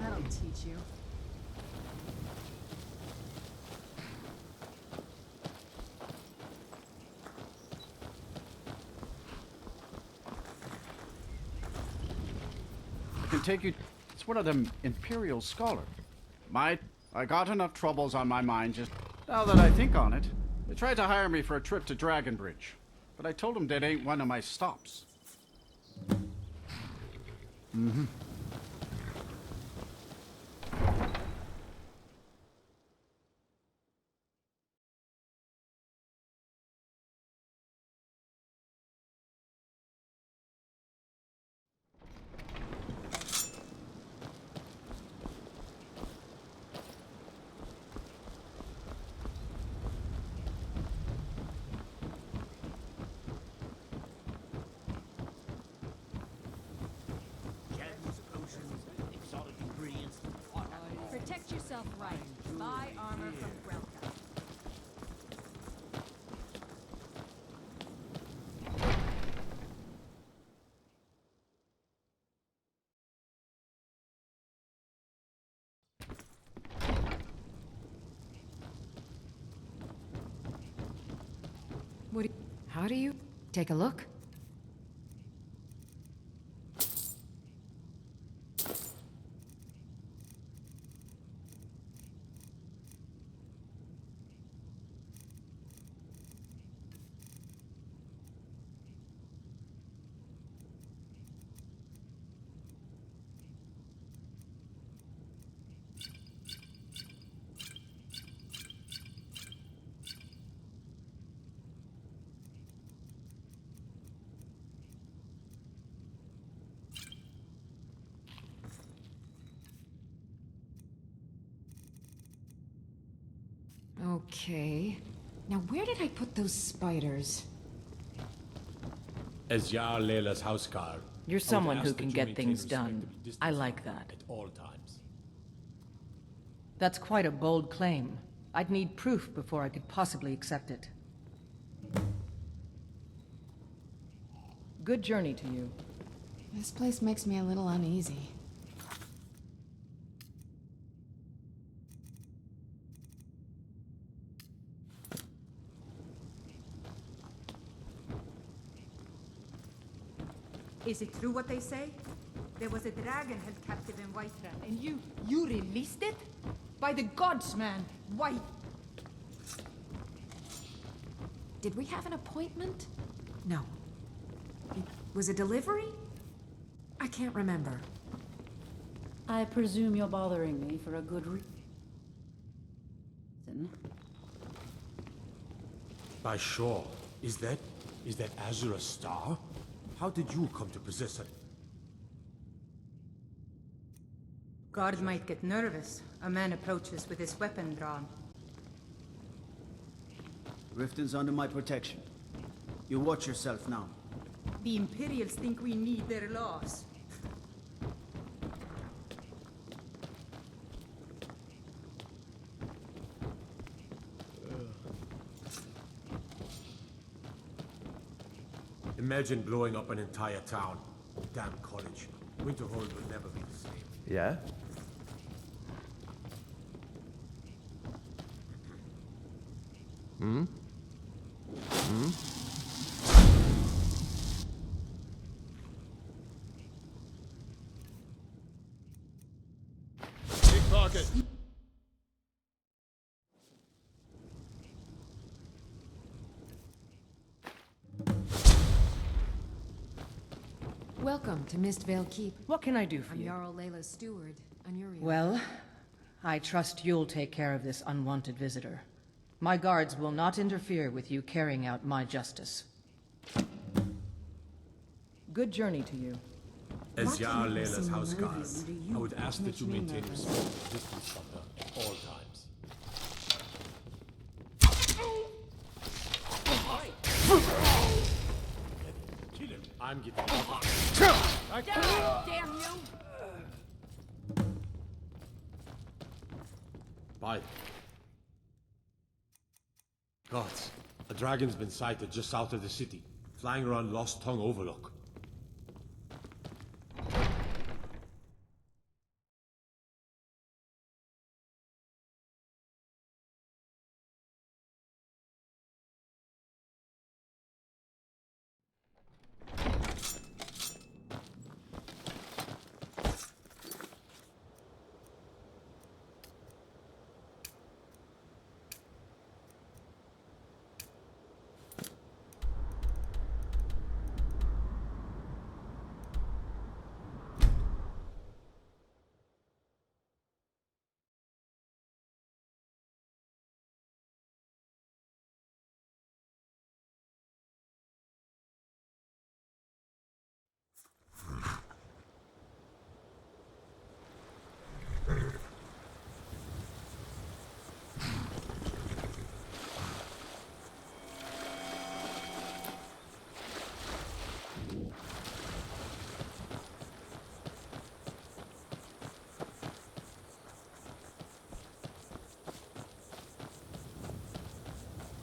That'll teach you. Can take you. It's one of them Imperial scholars. I got enough troubles on my mind just now that I think on it. They tried to hire me for a trip to Dragonbridge, but I told them that ain't one of my stops. Mm-hmm. Exotic ingredients. Protect yourself right. Buy armor from Grelka. How do you take a look? Okay. Now where did I put those spiders? As Jarl Layla's houseguard, You're I would someone ask who that can you get maintain things done. respectable distance I like that. at all times. That's quite a bold claim. I'd need proof before I could possibly accept it. Good journey to you. This place makes me a little uneasy. Is it true what they say? There was a dragon held captive in Whiterun, and you released it? By the gods, man! Why? Did we have an appointment? No. It was a delivery? I can't remember. I presume you're bothering me for a good reason. By Shaw, is that Azura's star? How did you come to possess it? Guard might get nervous. A man approaches with his weapon drawn. Riften's under my protection. You watch yourself now. The Imperials think we need their laws. Imagine blowing up an entire town. Damn college. Winterhold will never be the same. Yeah? Hmm? Hmm? Pickpocket! Welcome to Mistvale Keep. What can I do for I'm you? Jarl Layla's steward, Anuriel. Well, I trust you'll take care of this unwanted visitor. My guards will not interfere with you carrying out my justice. Good journey to you. As Jarl Layla's house guard, I would ask that you maintain respectful distance from her at all times. Kill him. I'm getting Damn you! Bye. Gods, a dragon's been sighted just south of the city, flying around Lost Tongue Overlook.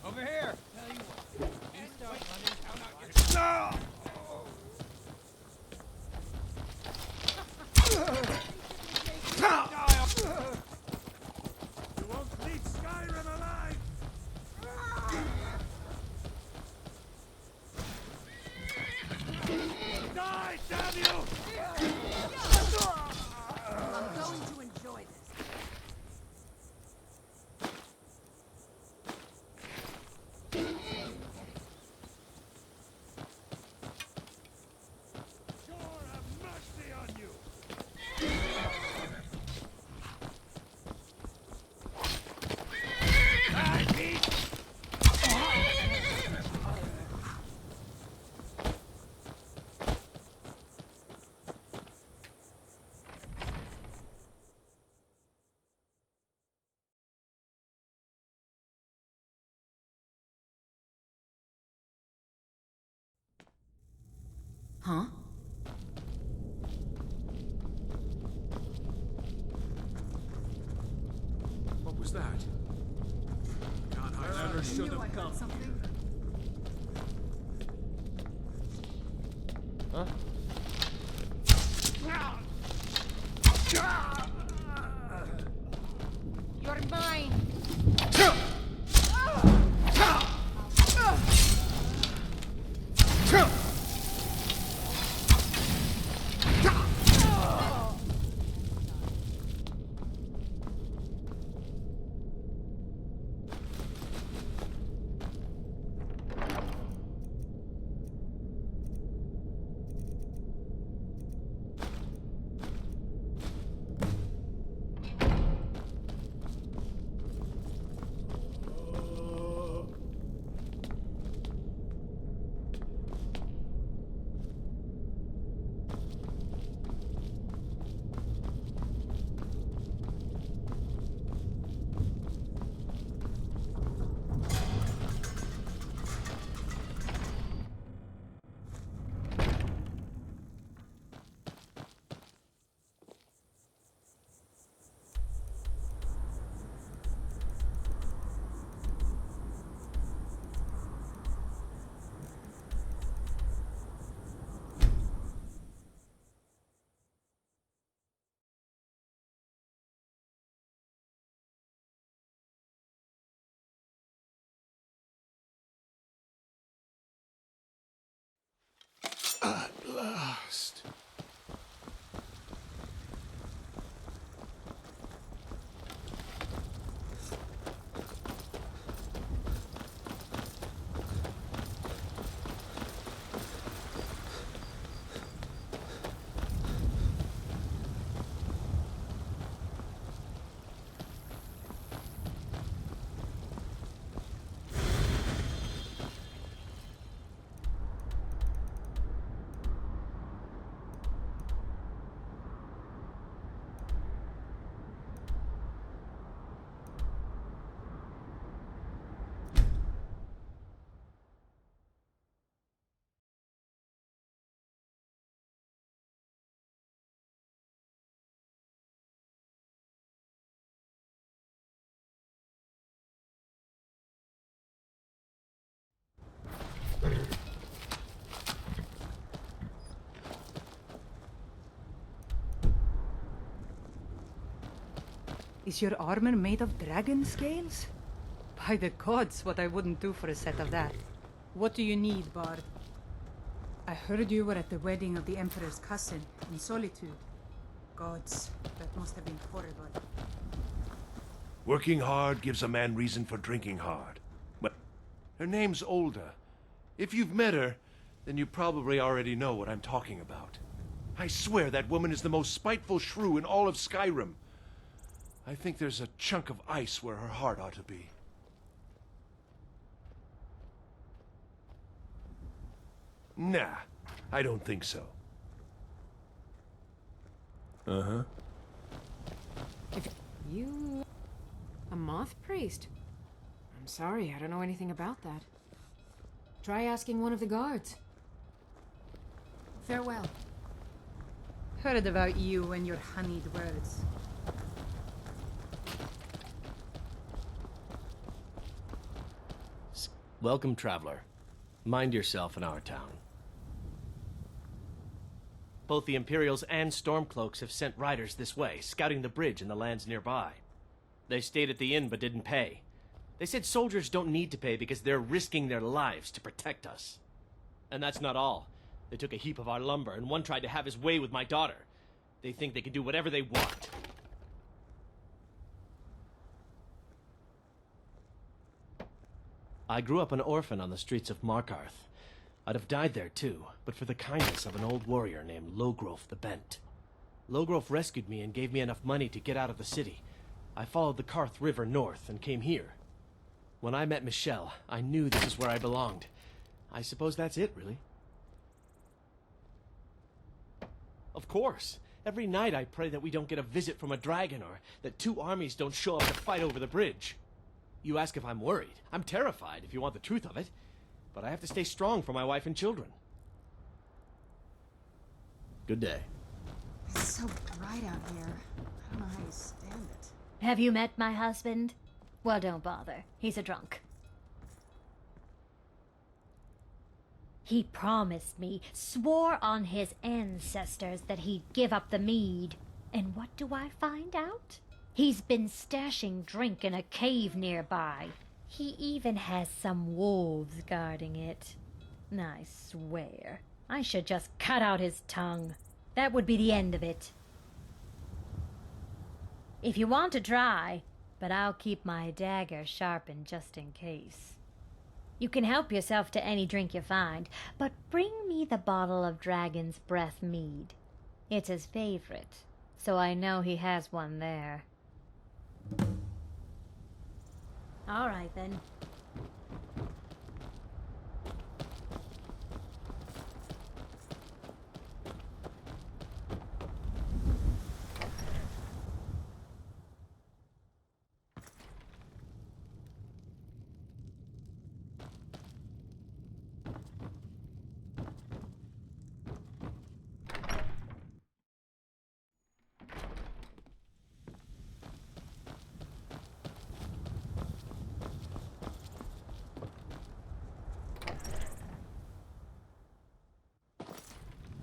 Over here! You won't leave Skyrim alive! Die, damn you! I'm going to enjoy this. Sure, have mercy on you! Huh? What was that? Can't hide. Never should have come. Something? Huh? You're mine! Is your armor made of dragon scales? By the gods, what I wouldn't do for a set of that. What do you need, Bard? I heard you were at the wedding of the Emperor's cousin in Solitude. Gods, that must have been horrible. Working hard gives a man reason for drinking hard. But her name's Olda. If you've met her, then you probably already know what I'm talking about. I swear that woman is the most spiteful shrew in all of Skyrim. I think there's a chunk of ice where her heart ought to be. Nah, I don't think so. Uh-huh. If you... a moth priest? I'm sorry, I don't know anything about that. Try asking one of the guards. Farewell. Heard about you and your honeyed words. Welcome, traveler. Mind yourself in our town. Both the Imperials and Stormcloaks have sent riders this way, scouting the bridge and the lands nearby. They stayed at the inn but didn't pay. They said soldiers don't need to pay because they're risking their lives to protect us. And that's not all. They took a heap of our lumber, and one tried to have his way with my daughter. They think they can do whatever they want. I grew up an orphan on the streets of Markarth. I'd have died there too, but for the kindness of an old warrior named Logrolf the Bent. Logrolf rescued me and gave me enough money to get out of the city. I followed the Karth River north and came here. When I met Michelle, I knew this is where I belonged. I suppose that's it, really. Of course. Every night I pray that we don't get a visit from a dragon or that two armies don't show up to fight over the bridge. You ask if I'm worried. I'm terrified, if you want the truth of it. But I have to stay strong for my wife and children. Good day. It's so bright out here. I don't know how you stand it. Have you met my husband? Well, don't bother. He's a drunk. He promised me, swore on his ancestors that he'd give up the mead. And what do I find out? He's been stashing drink in a cave nearby. He even has some wolves guarding it. I swear, I should just cut out his tongue. That would be the end of it. If you want to try, but I'll keep my dagger sharpened just in case. You can help yourself to any drink you find, but bring me the bottle of Dragon's Breath mead. It's his favorite, so I know he has one there. All right, then.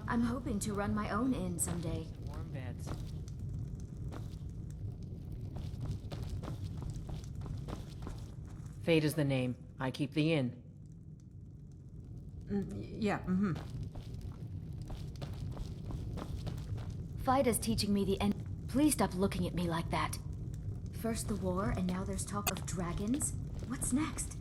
I'm hoping to run my own inn someday. Warm beds. Fate is the name. I keep the inn. Yeah, Fida's teaching me the end. Please stop looking at me like that. First the war, and now there's talk of dragons? What's next?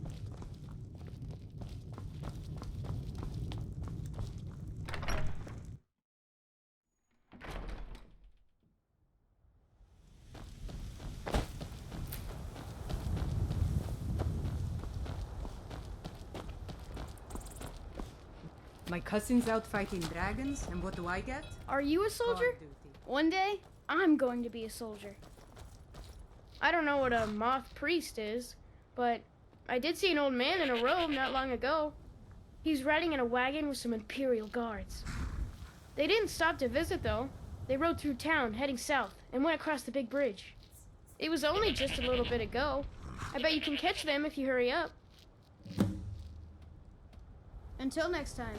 My cousin's out fighting dragons, and what do I get? Are you a soldier? Guard duty. One day, I'm going to be a soldier. I don't know what a moth priest is, but I did see an old man in a robe not long ago. He's riding in a wagon with some Imperial guards. They didn't stop to visit, though. They rode through town, heading south, and went across the big bridge. It was only just a little bit ago. I bet you can catch them if you hurry up. Until next time.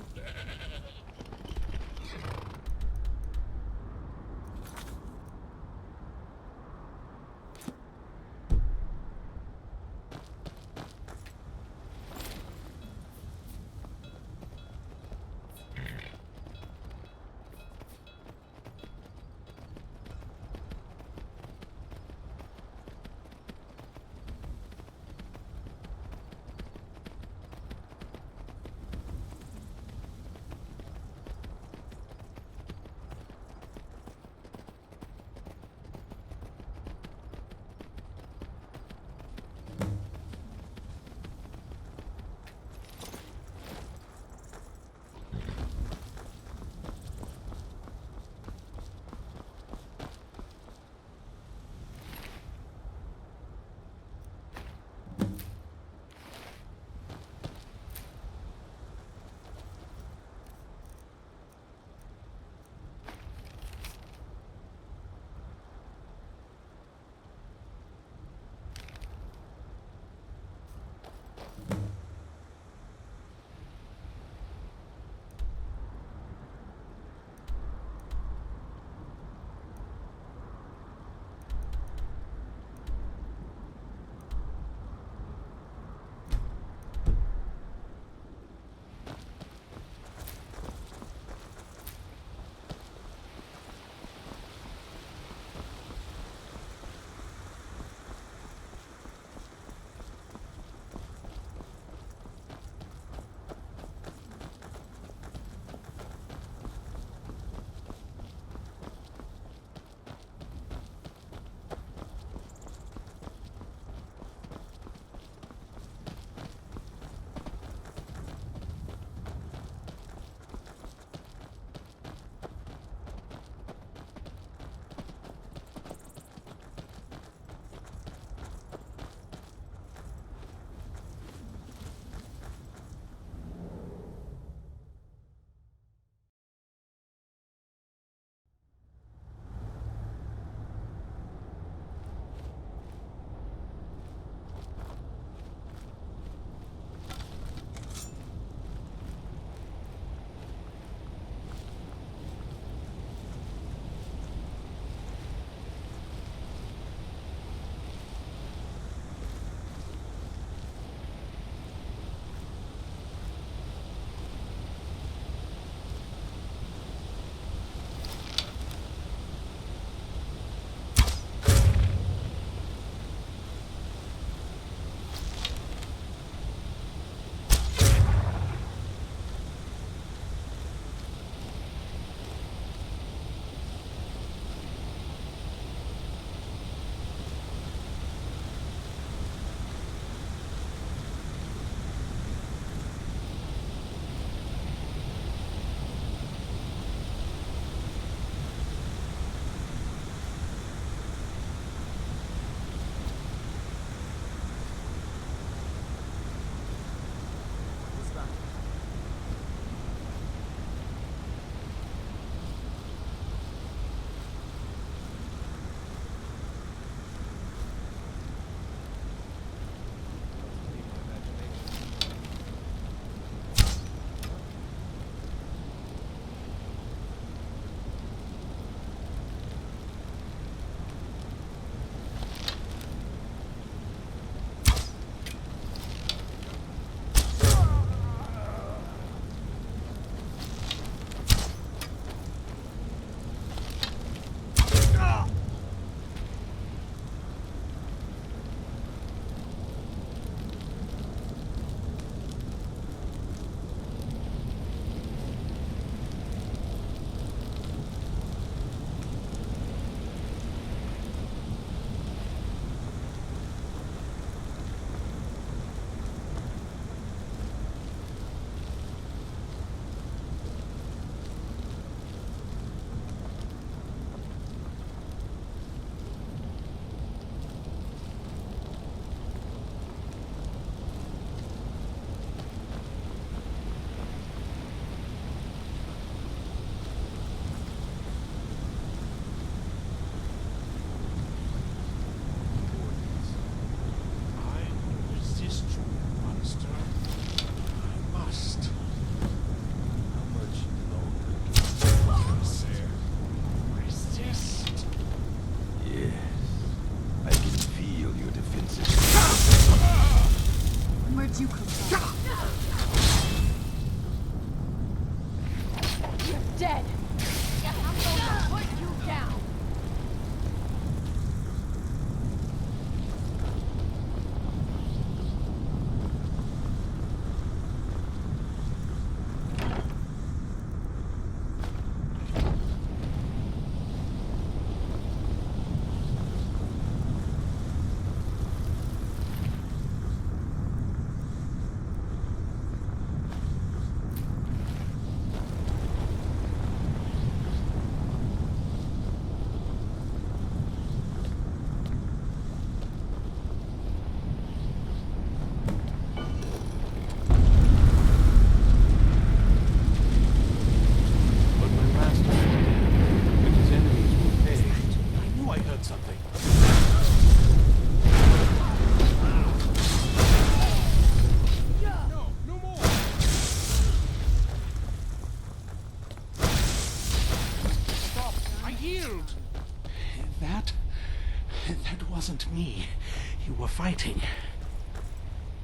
writing.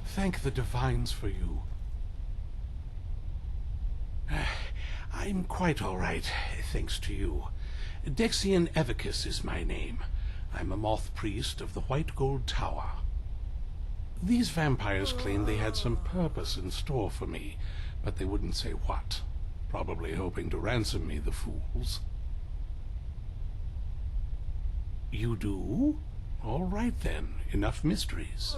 Thank the divines for you. I'm quite all right, thanks to you. Dexian Evicus is my name. I'm a moth priest of the White Gold Tower. These vampires claimed they had some purpose in store for me, but they wouldn't say what. Probably hoping to ransom me, the fools. You do? All right then, enough mysteries.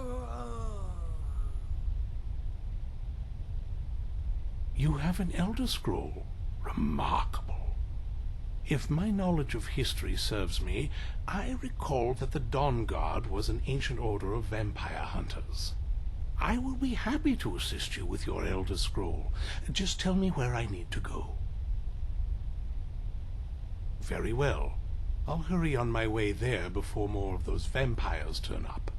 You have an Elder Scroll. Remarkable. If my knowledge of history serves me, I recall that the Dawnguard was an ancient order of vampire hunters. I will be happy to assist you with your Elder Scroll. Just tell me where I need to go. Very well. I'll hurry on my way there before more of those vampires turn up.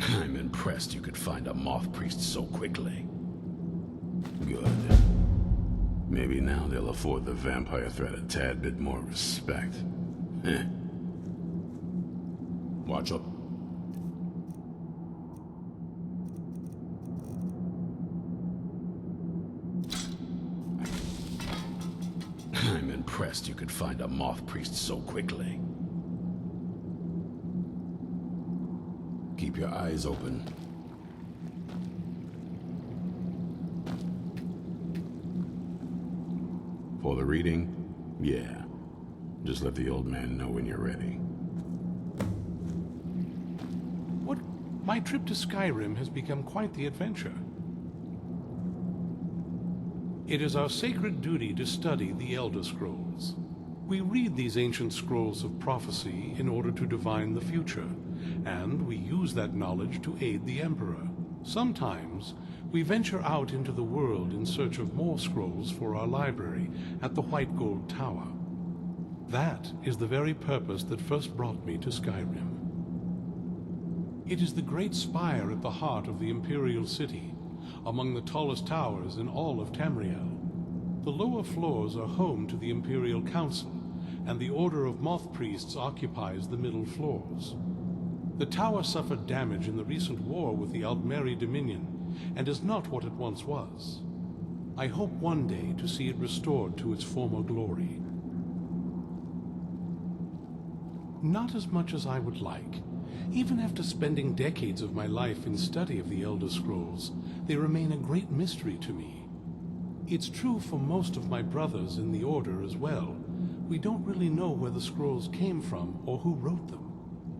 I'm impressed you could find a moth priest so quickly. Good. Maybe now they'll afford the vampire threat a tad bit more respect. Watch up. I'm impressed you could find a moth priest so quickly. Keep your eyes open. For the reading? Yeah. Just let the old man know when you're ready. My trip to Skyrim has become quite the adventure. It is our sacred duty to study the Elder Scrolls. We read these ancient scrolls of prophecy in order to divine the future, and we use that knowledge to aid the Emperor. Sometimes, we venture out into the world in search of more scrolls for our library at the White Gold Tower. That is the very purpose that first brought me to Skyrim. It is the great spire at the heart of the Imperial City, among the tallest towers in all of Tamriel. The lower floors are home to the Imperial Council, and the Order of Moth Priests occupies the middle floors. The tower suffered damage in the recent war with the Aldmeri Dominion, and is not what it once was. I hope one day to see it restored to its former glory. Not as much as I would like. Even after spending decades of my life in study of the Elder Scrolls, they remain a great mystery to me. It's true for most of my brothers in the Order as well. We don't really know where the scrolls came from or who wrote them.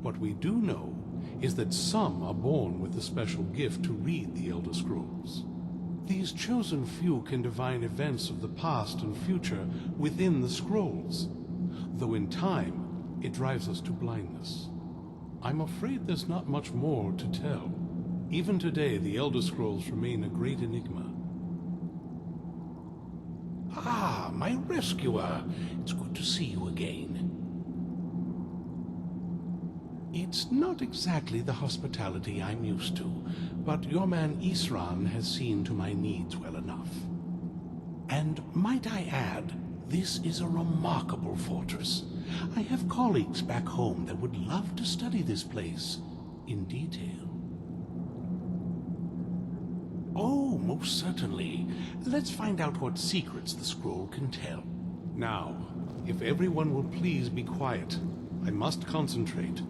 What we do know is that some are born with the special gift to read the Elder Scrolls. These chosen few can divine events of the past and future within the scrolls, though in time it drives us to blindness. I'm afraid there's not much more to tell. Even today, the Elder Scrolls remain a great enigma. Ah, my rescuer! It's good to see you again. It's not exactly the hospitality I'm used to, but your man Isran has seen to my needs well enough. And might I add, this is a remarkable fortress. I have colleagues back home that would love to study this place in detail. Oh, most certainly. Let's find out what secrets the scroll can tell. Now, if everyone will please be quiet, I must concentrate.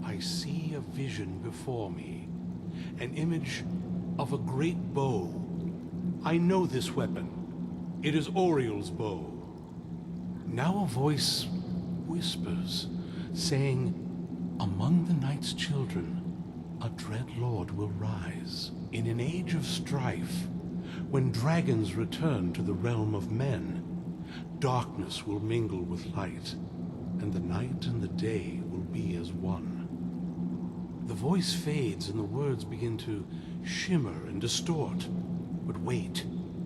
I see a vision before me, an image of a great bow. I know this weapon. It is Oriel's bow. Now a voice whispers, saying, "Among the night's children, a dread lord will rise. In an age of strife, when dragons return to the realm of men, darkness will mingle with light, and the night and the day will be as one." The voice fades and the words begin to shimmer and distort. But wait,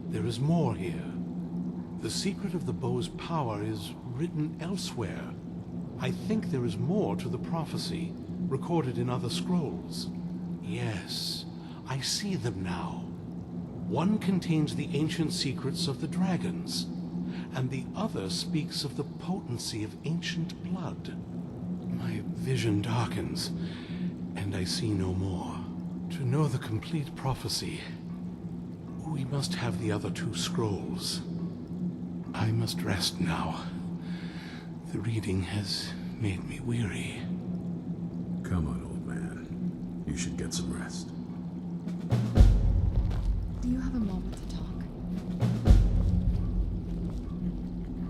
there is more here. The secret of the bow's power is written elsewhere. I think there is more to the prophecy, recorded in other scrolls. Yes, I see them now. One contains the ancient secrets of the dragons, and the other speaks of the potency of ancient blood. My vision darkens, and I see no more. To know the complete prophecy, we must have the other two scrolls. I must rest now. The reading has made me weary. Come on, old man. You should get some rest. Do you have a moment to talk?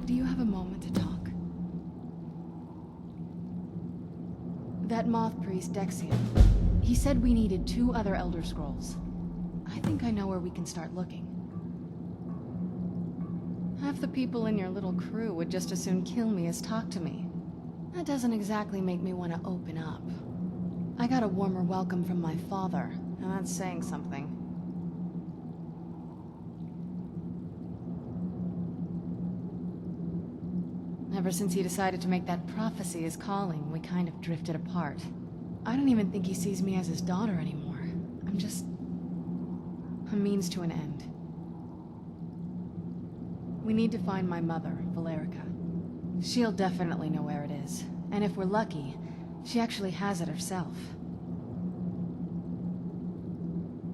Do you have a moment to talk? That moth priest, Dexian, he said we needed 2 other Elder Scrolls. I think I know where we can start looking. Half the people in your little crew would just as soon kill me as talk to me. That doesn't exactly make me want to open up. I got a warmer welcome from my father, and that's saying something. Ever since he decided to make that prophecy his calling, we kind of drifted apart. I don't even think he sees me as his daughter anymore. I'm just a means to an end. We need to find my mother, Valerica. She'll definitely know where it is, and if we're lucky, she actually has it herself.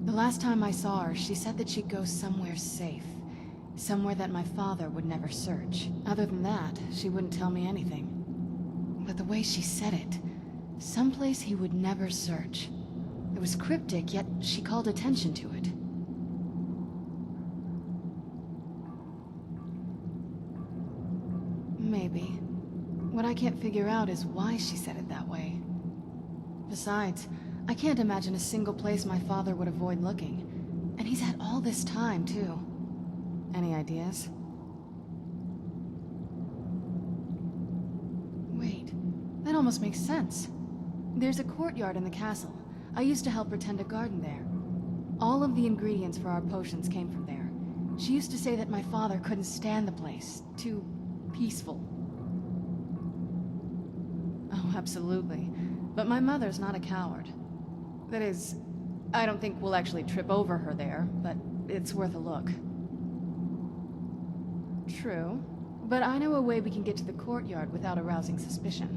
The last time I saw her, she said that she'd go somewhere safe. Somewhere that my father would never search. Other than that, she wouldn't tell me anything. But the way she said it, someplace he would never search. It was cryptic, yet she called attention to it. Maybe. What I can't figure out is why she said it that way. Besides, I can't imagine a single place my father would avoid looking. And he's had all this time, too. Any ideas? Wait, that almost makes sense. There's a courtyard in the castle. I used to help her tend a garden there. All of the ingredients for our potions came from there. She used to say that my father couldn't stand the place. Too peaceful. Oh, absolutely. But my mother's not a coward. That is, I don't think we'll actually trip over her there, but it's worth a look. True, but I know a way we can get to the courtyard without arousing suspicion.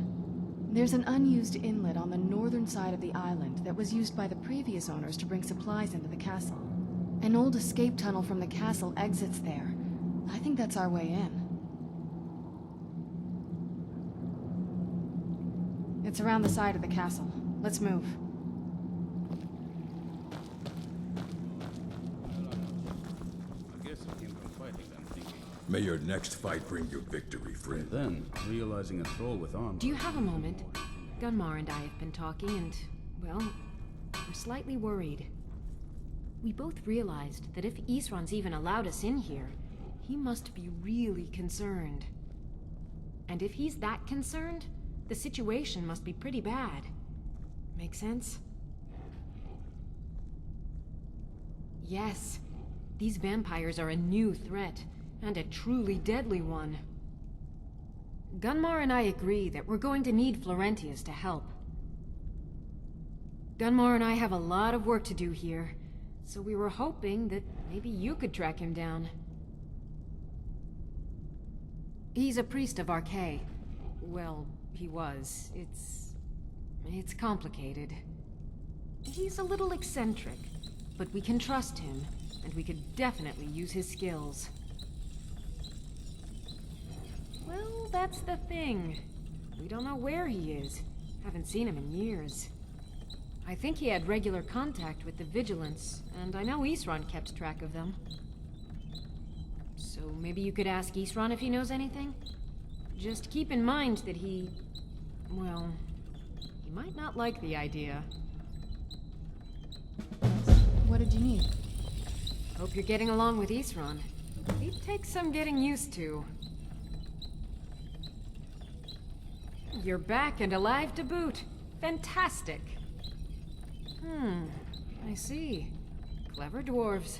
There's an unused inlet on the northern side of the island that was used by the previous owners to bring supplies into the castle. An old escape tunnel from the castle exits there. I think that's our way in. It's around the side of the castle. Let's move. May your next fight bring you victory, friend. Then, realizing a troll with arms... Do you have a moment? Gunmar and I have been talking, and Well, we're slightly worried. We both realized that if Isran's even allowed us in here, he must be really concerned. And if he's that concerned, the situation must be pretty bad. Make sense? Yes. These vampires are a new threat, and a truly deadly one. Gunmar and I agree that we're going to need Florentius to help. Gunmar and I have a lot of work to do here, so we were hoping that maybe you could track him down. He's a priest of Archay. Well, he was. It's complicated. He's a little eccentric, but we can trust him, and we could definitely use his skills. Well, that's the thing. We don't know where he is. Haven't seen him in years. I think he had regular contact with the Vigilance, and I know Isran kept track of them. So maybe you could ask Isran if he knows anything? Just keep in mind that he might not like the idea. What did you need? Hope you're getting along with Isran. He'd take some getting used to. You're back and alive to boot. Fantastic. I see. Clever dwarves.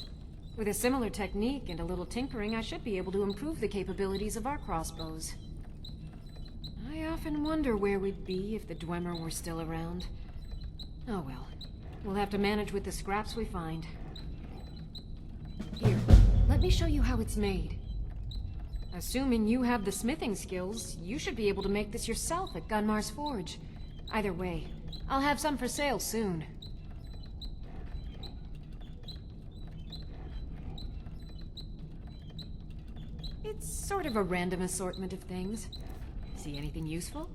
With a similar technique and a little tinkering, I should be able to improve the capabilities of our crossbows. I often wonder where we'd be if the Dwemer were still around. Oh well. We'll have to manage with the scraps we find. Here, let me show you how it's made. Assuming you have the smithing skills, you should be able to make this yourself at Gunmar's Forge. Either way, I'll have some for sale soon. It's sort of a random assortment of things. See anything useful?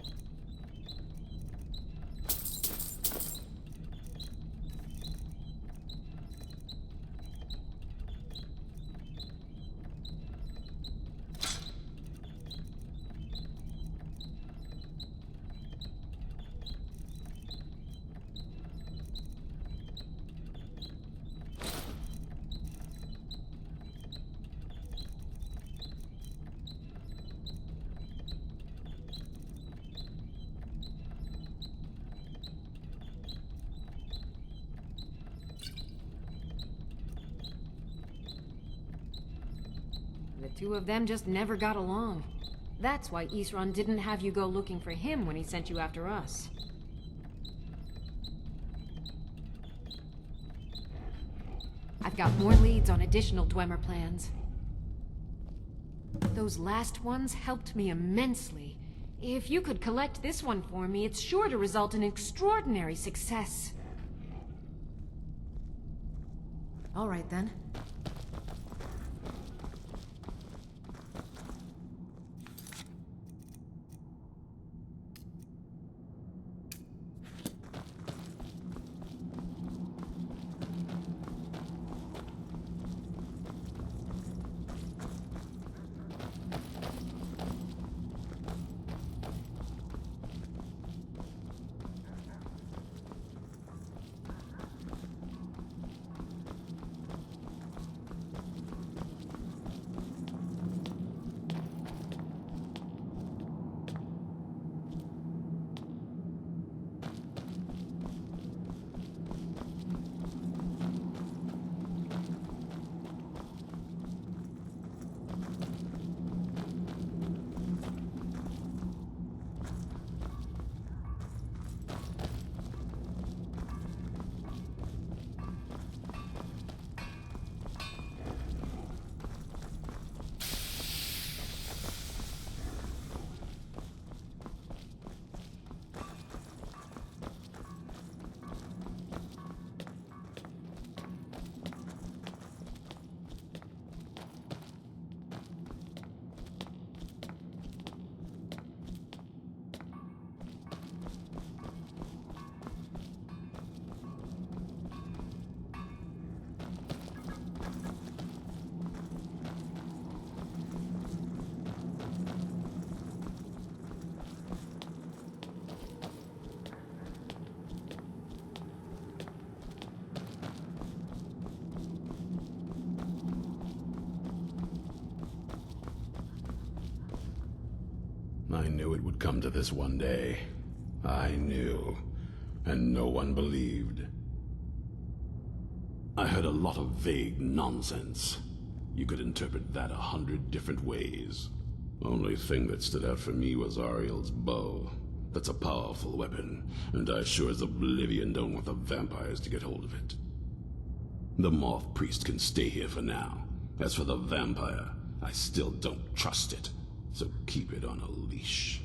The two of them just never got along. That's why Isran didn't have you go looking for him when he sent you after us. I've got more leads on additional Dwemer plans. Those last ones helped me immensely. If you could collect this one for me, it's sure to result in extraordinary success. All right, then. I knew it would come to this one day. I knew. And no one believed. I heard a lot of vague nonsense. You could interpret that 100 different ways. Only thing that stood out for me was Ariel's bow. That's a powerful weapon, and I sure as oblivion don't want the vampires to get hold of it. The Moth Priest can stay here for now. As for the vampire, I still don't trust it, so keep it on a leash.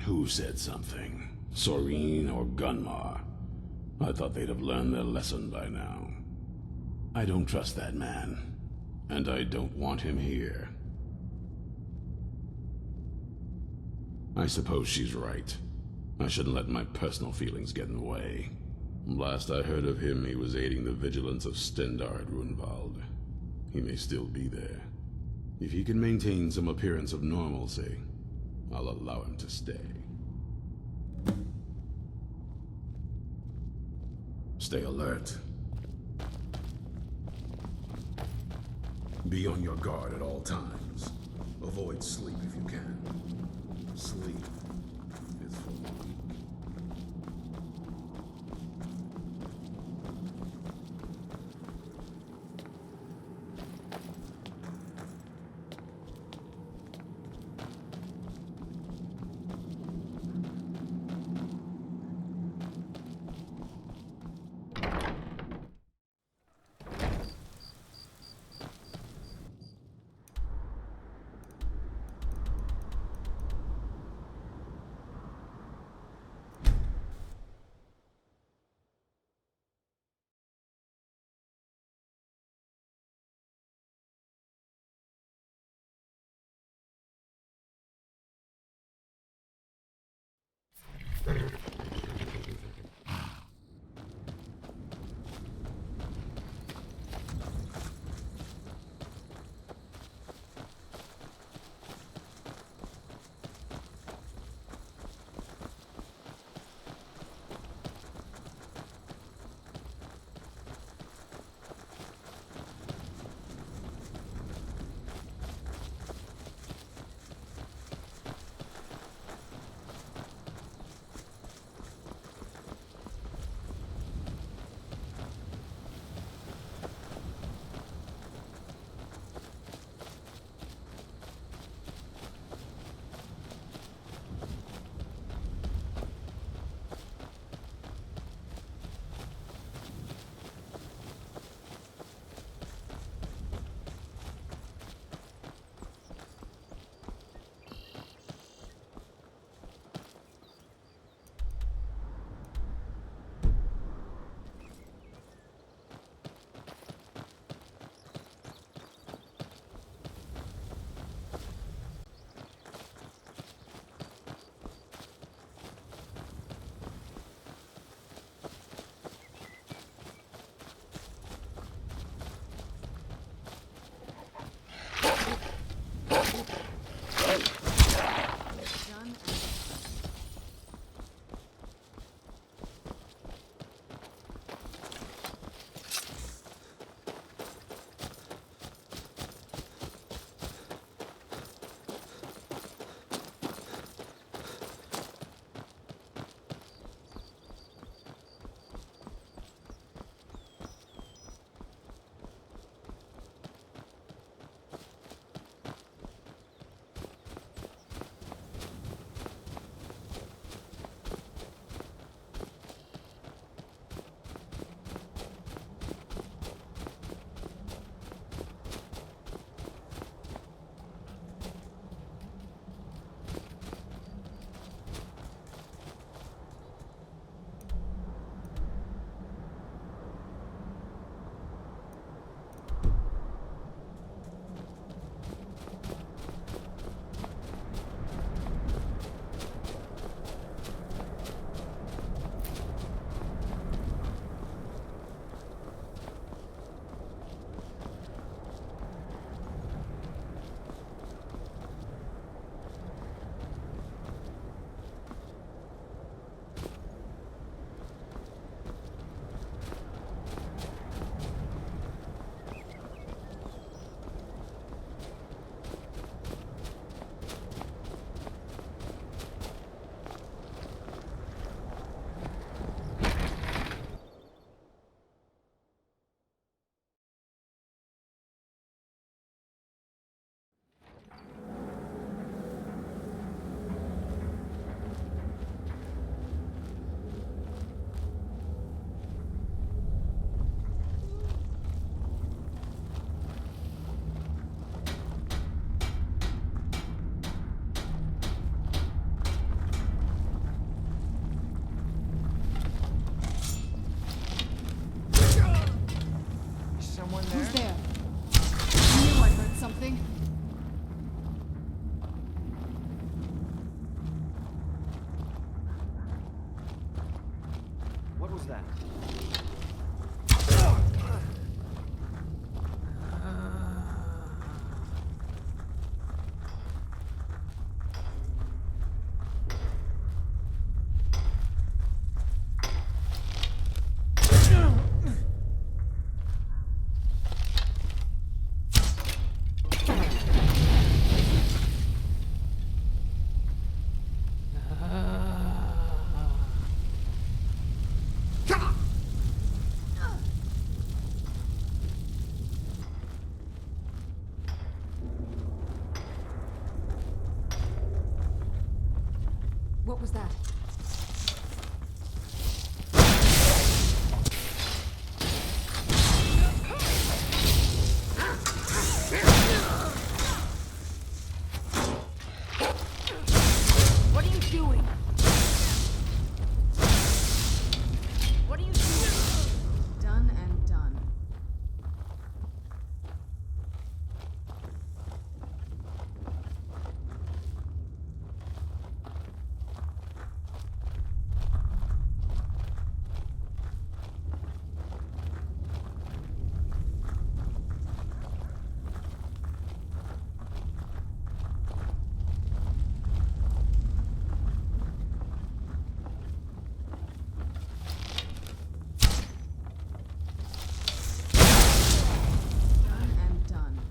Who said something? Soreen or Gunmar? I thought they'd have learned their lesson by now. I don't trust that man, and I don't want him here. I suppose she's right. I shouldn't let my personal feelings get in the way. Last I heard of him, he was aiding the vigilance of Stendard Runvald. He may still be there. If he can maintain some appearance of normalcy, I'll allow him to stay. Stay alert. Be on your guard at all times. Avoid sleep if you can. Sleep is for the weak. What was that? What was that? What are you doing? What are you doing? Done and done. Done and done.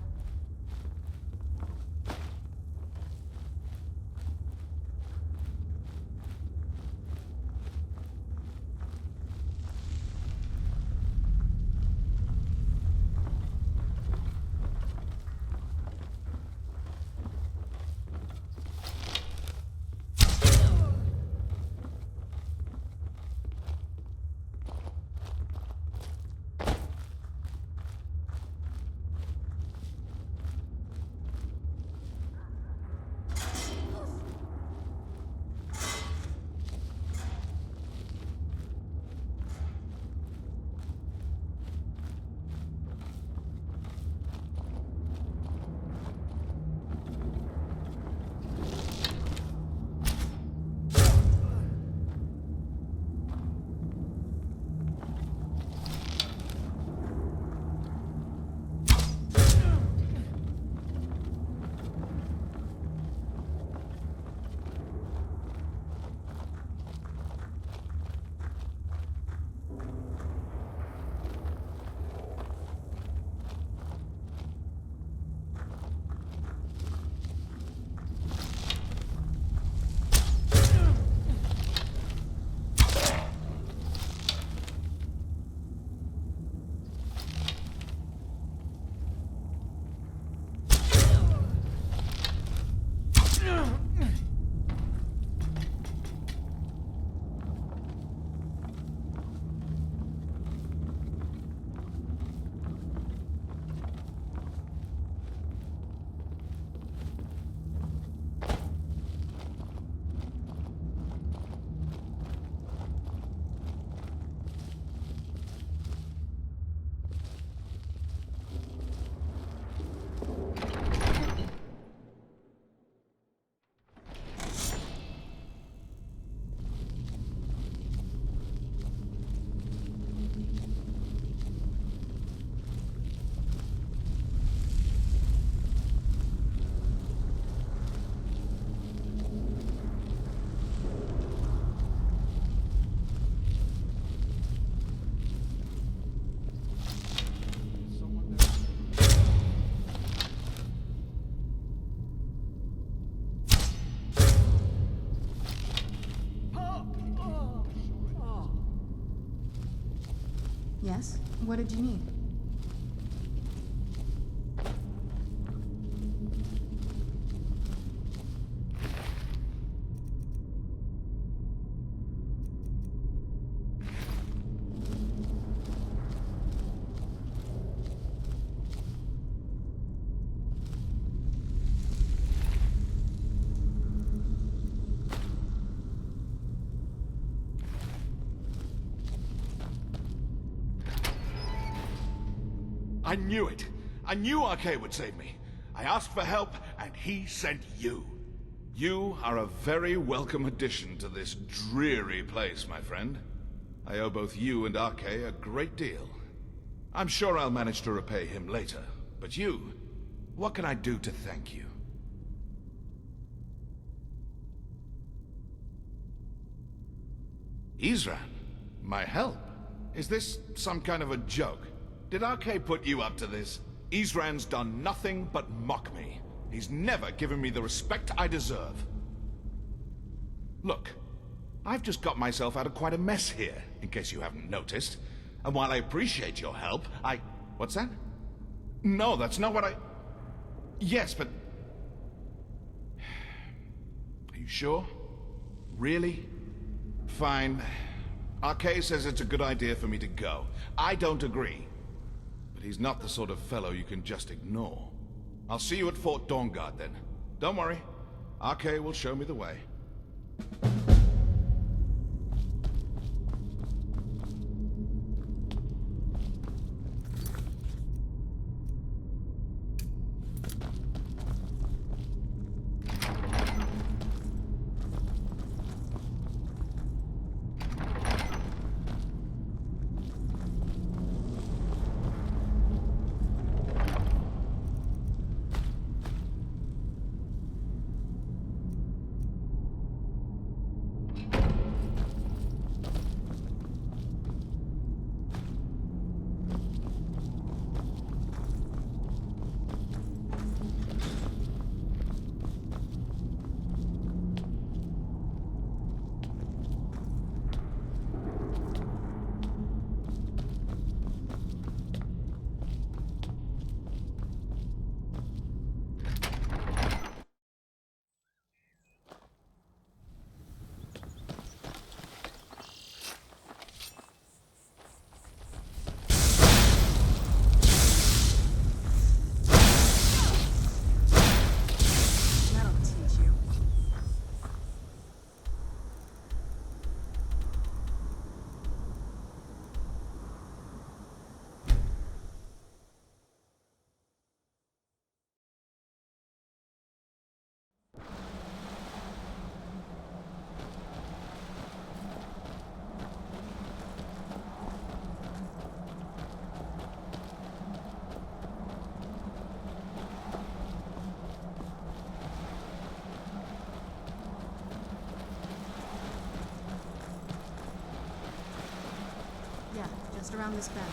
Yes? What did you need? I knew it. I knew Arcade would save me. I asked for help, and he sent you. You are a very welcome addition to this dreary place, my friend. I owe both you and Arke a great deal. I'm sure I'll manage to repay him later. But you, what can I do to thank you? Isran? My help? Is this some kind of a joke? Did Arke put you up to this? Isran's done nothing but mock me. He's never given me the respect I deserve. Look, I've just got myself out of quite a mess here, in case you haven't noticed. And while I appreciate your help, What's that? No, that's not what I... Yes, but... Are you sure? Really? Fine. Arke says it's a good idea for me to go. I don't agree. But he's not the sort of fellow you can just ignore. I'll see you at Fort Dawnguard then. Don't worry. Arke will show me the way. Yeah, just around this bend.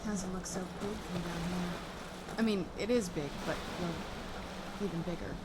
Doesn't look so big from down here. I mean, it is big, but, well, even bigger.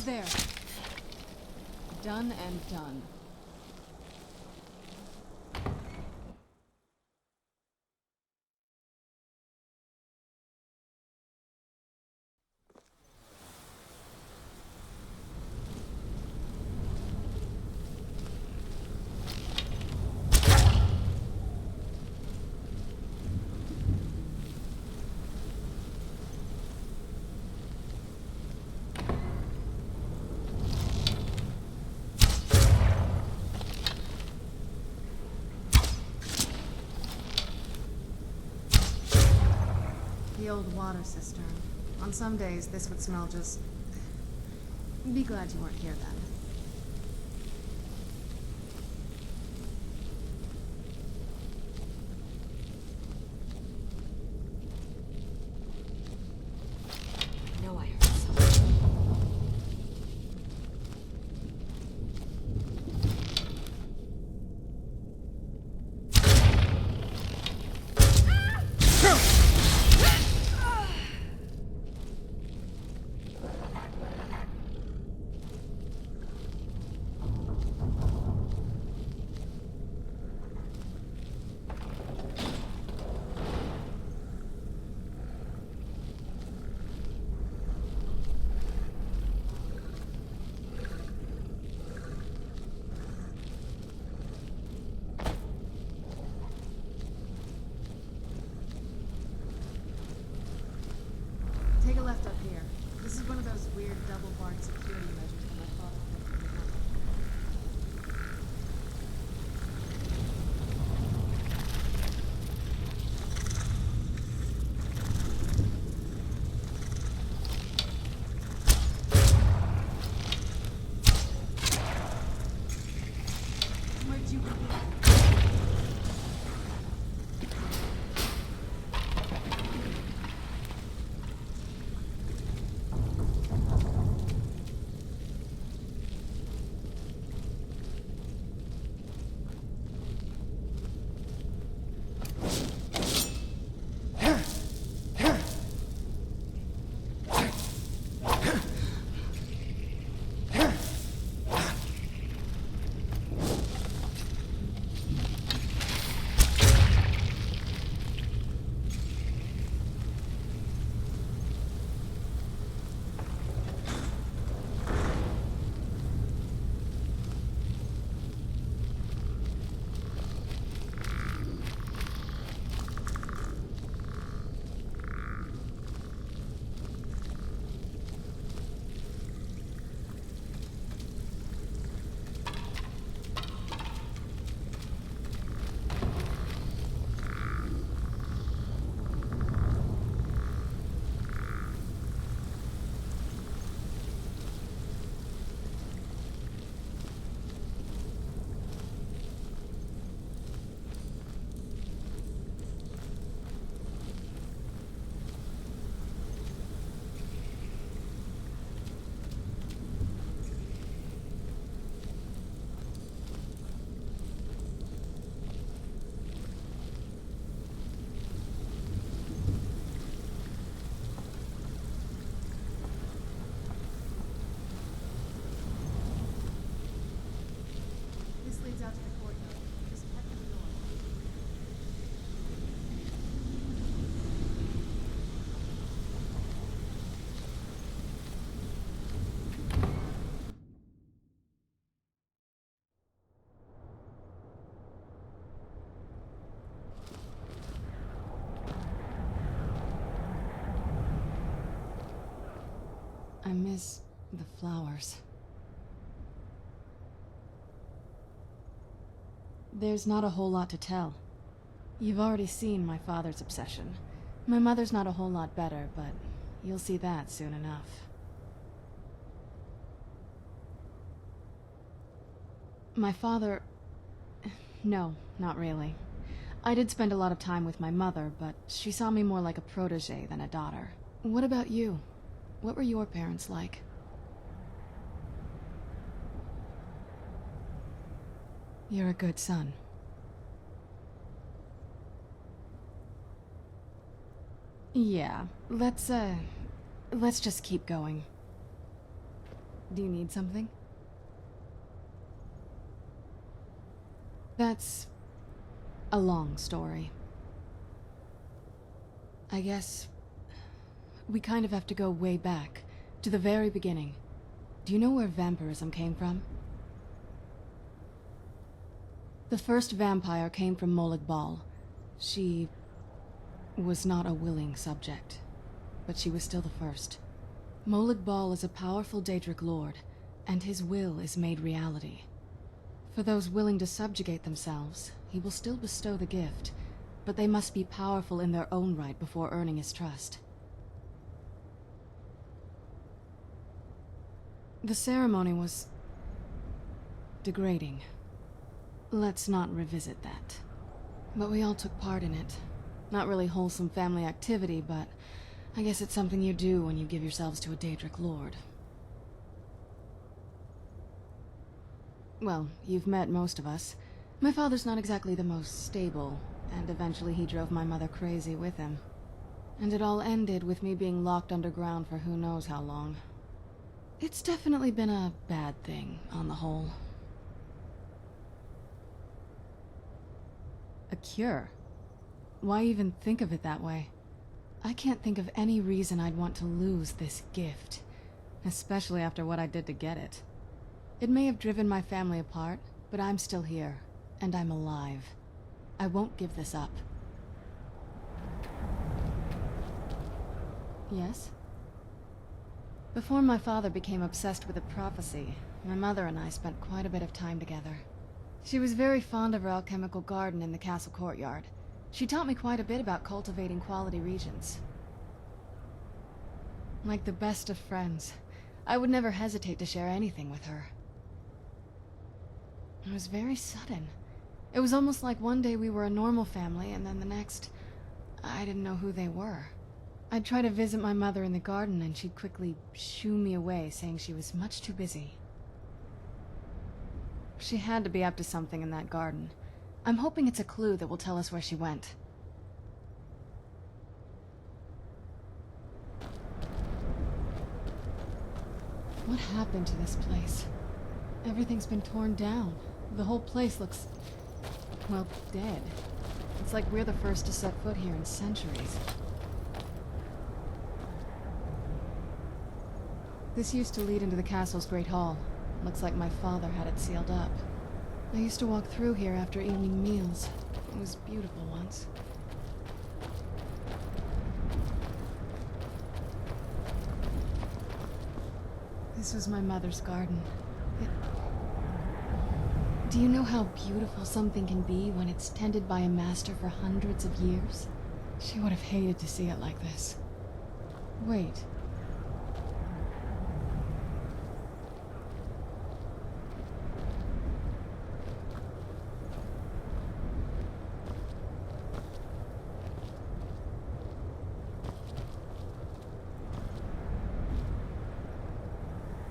There. Done and done. The old water cistern. On some days, this would smell just... Be glad you weren't here then. I know I heard something. those weird double-barred security measures that my father put in the company. Where'd you begin? This leads out to the courtyard. Just head for the door. I miss the flowers. There's not a whole lot to tell. You've already seen my father's obsession. My mother's not a whole lot better, but you'll see that soon enough. My father... No, not really. I did spend a lot of time with my mother, but she saw me more like a protege than a daughter. What about you? What were your parents like? You're a good son. Yeah, let's just keep going. Do you need something? That's a long story. I guess we kind of have to go way back, to the very beginning. Do you know where vampirism came from? The first vampire came from Molag Bal. She was not a willing subject, but she was still the first. Molag Bal is a powerful Daedric lord, and his will is made reality. For those willing to subjugate themselves, he will still bestow the gift, but they must be powerful in their own right before earning his trust. The ceremony was degrading. Let's not revisit that. But we all took part in it. Not really wholesome family activity, but I guess it's something you do when you give yourselves to a Daedric lord. Well, you've met most of us. My father's not exactly the most stable, and eventually he drove my mother crazy with him. And it all ended with me being locked underground for who knows how long. It's definitely been a bad thing, on the whole. A cure? Why even think of it that way? I can't think of any reason I'd want to lose this gift, especially after what I did to get it. It may have driven my family apart, but I'm still here, and I'm alive. I won't give this up. Yes? Before my father became obsessed with a prophecy, my mother and I spent quite a bit of time together. She was very fond of her alchemical garden in the castle courtyard. She taught me quite a bit about cultivating quality regions. Like the best of friends, I would never hesitate to share anything with her. It was very sudden. It was almost like one day we were a normal family, and then the next, I didn't know who they were. I'd try to visit my mother in the garden, and she'd quickly shoo me away, saying she was much too busy. She had to be up to something in that garden. I'm hoping it's a clue that will tell us where she went. What happened to this place? Everything's been torn down. The whole place looks, well, dead. It's like we're the first to set foot here in centuries. This used to lead into the castle's great hall. Looks like my father had it sealed up. I used to walk through here after evening meals. It was beautiful once. This was my mother's garden. Do you know how beautiful something can be when it's tended by a master for hundreds of years? She would have hated to see it like this. Wait.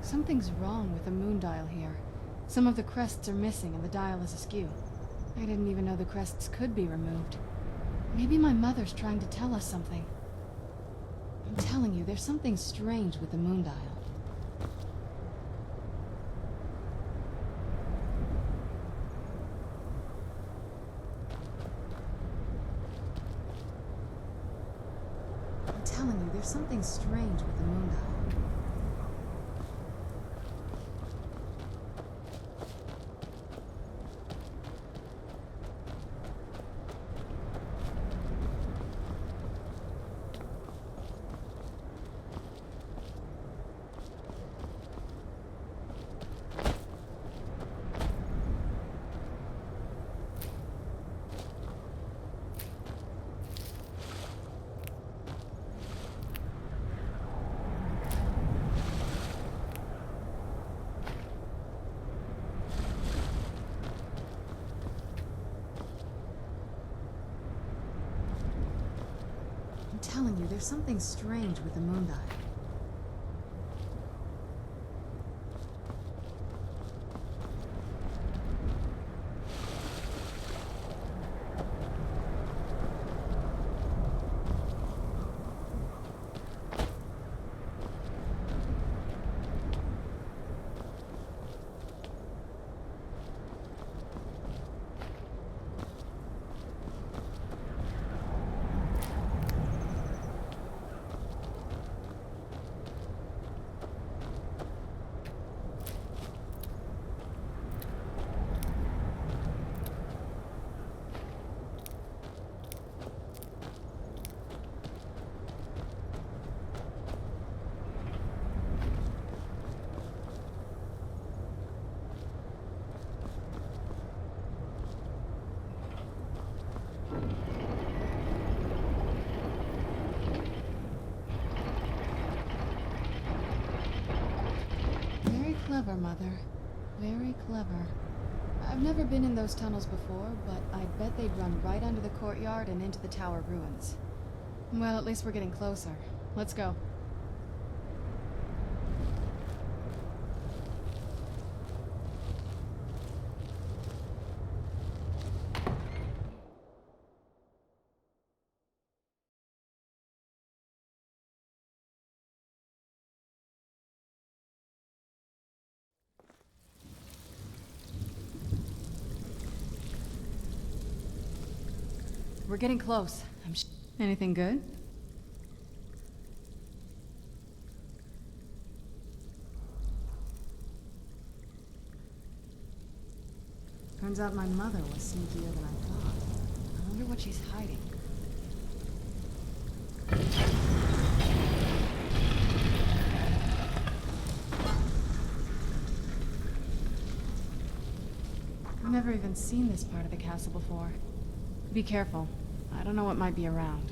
Something's wrong with the moon dial here. Some of the crests are missing and the dial is askew. I didn't even know the crests could be removed. Maybe my mother's trying to tell us something. I'm telling you, there's something strange with the moon dial. I'm telling you, there's something strange with the moon dial. I'm telling you, there's something strange with the moon dial. Clever, Mother. Very clever. I've never been in those tunnels before, but I bet they'd run right under the courtyard and into the tower ruins. Well, at least we're getting closer. Let's go. We're getting close. Anything good? Turns out my mother was sneakier than I thought. I wonder what she's hiding. never even seen this part of the castle before. Be careful. I don't know what might be around.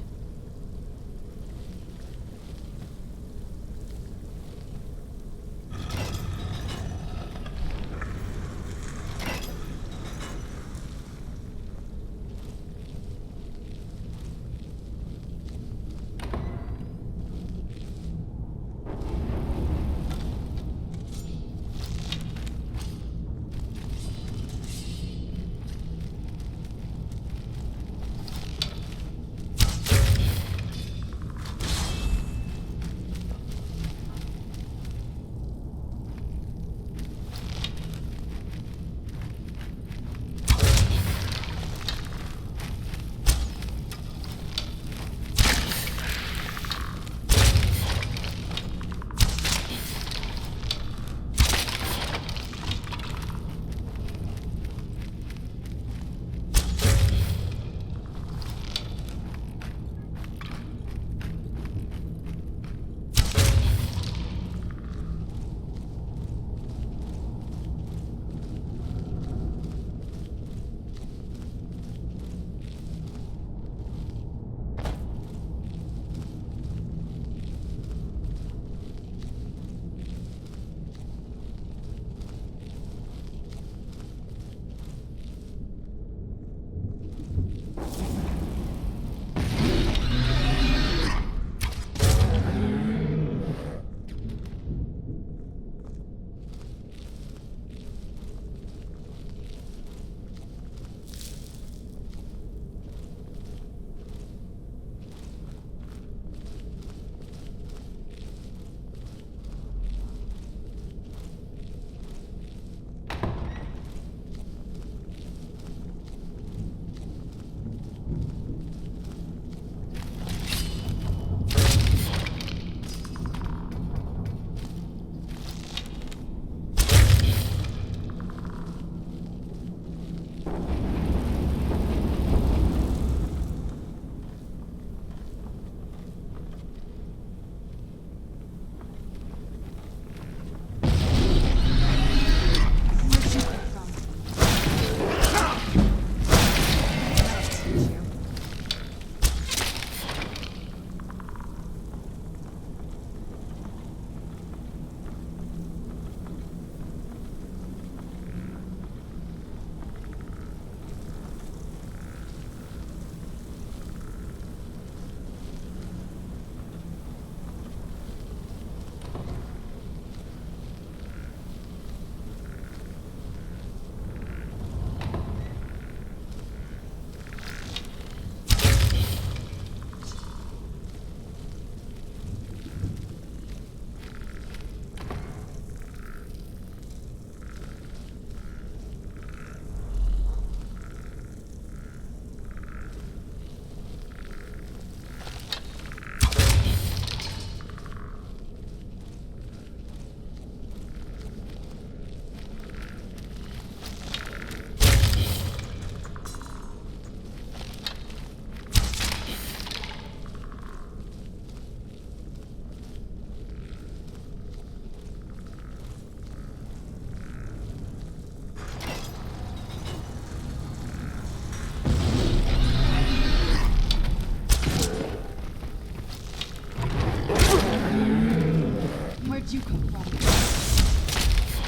Where'd you come from?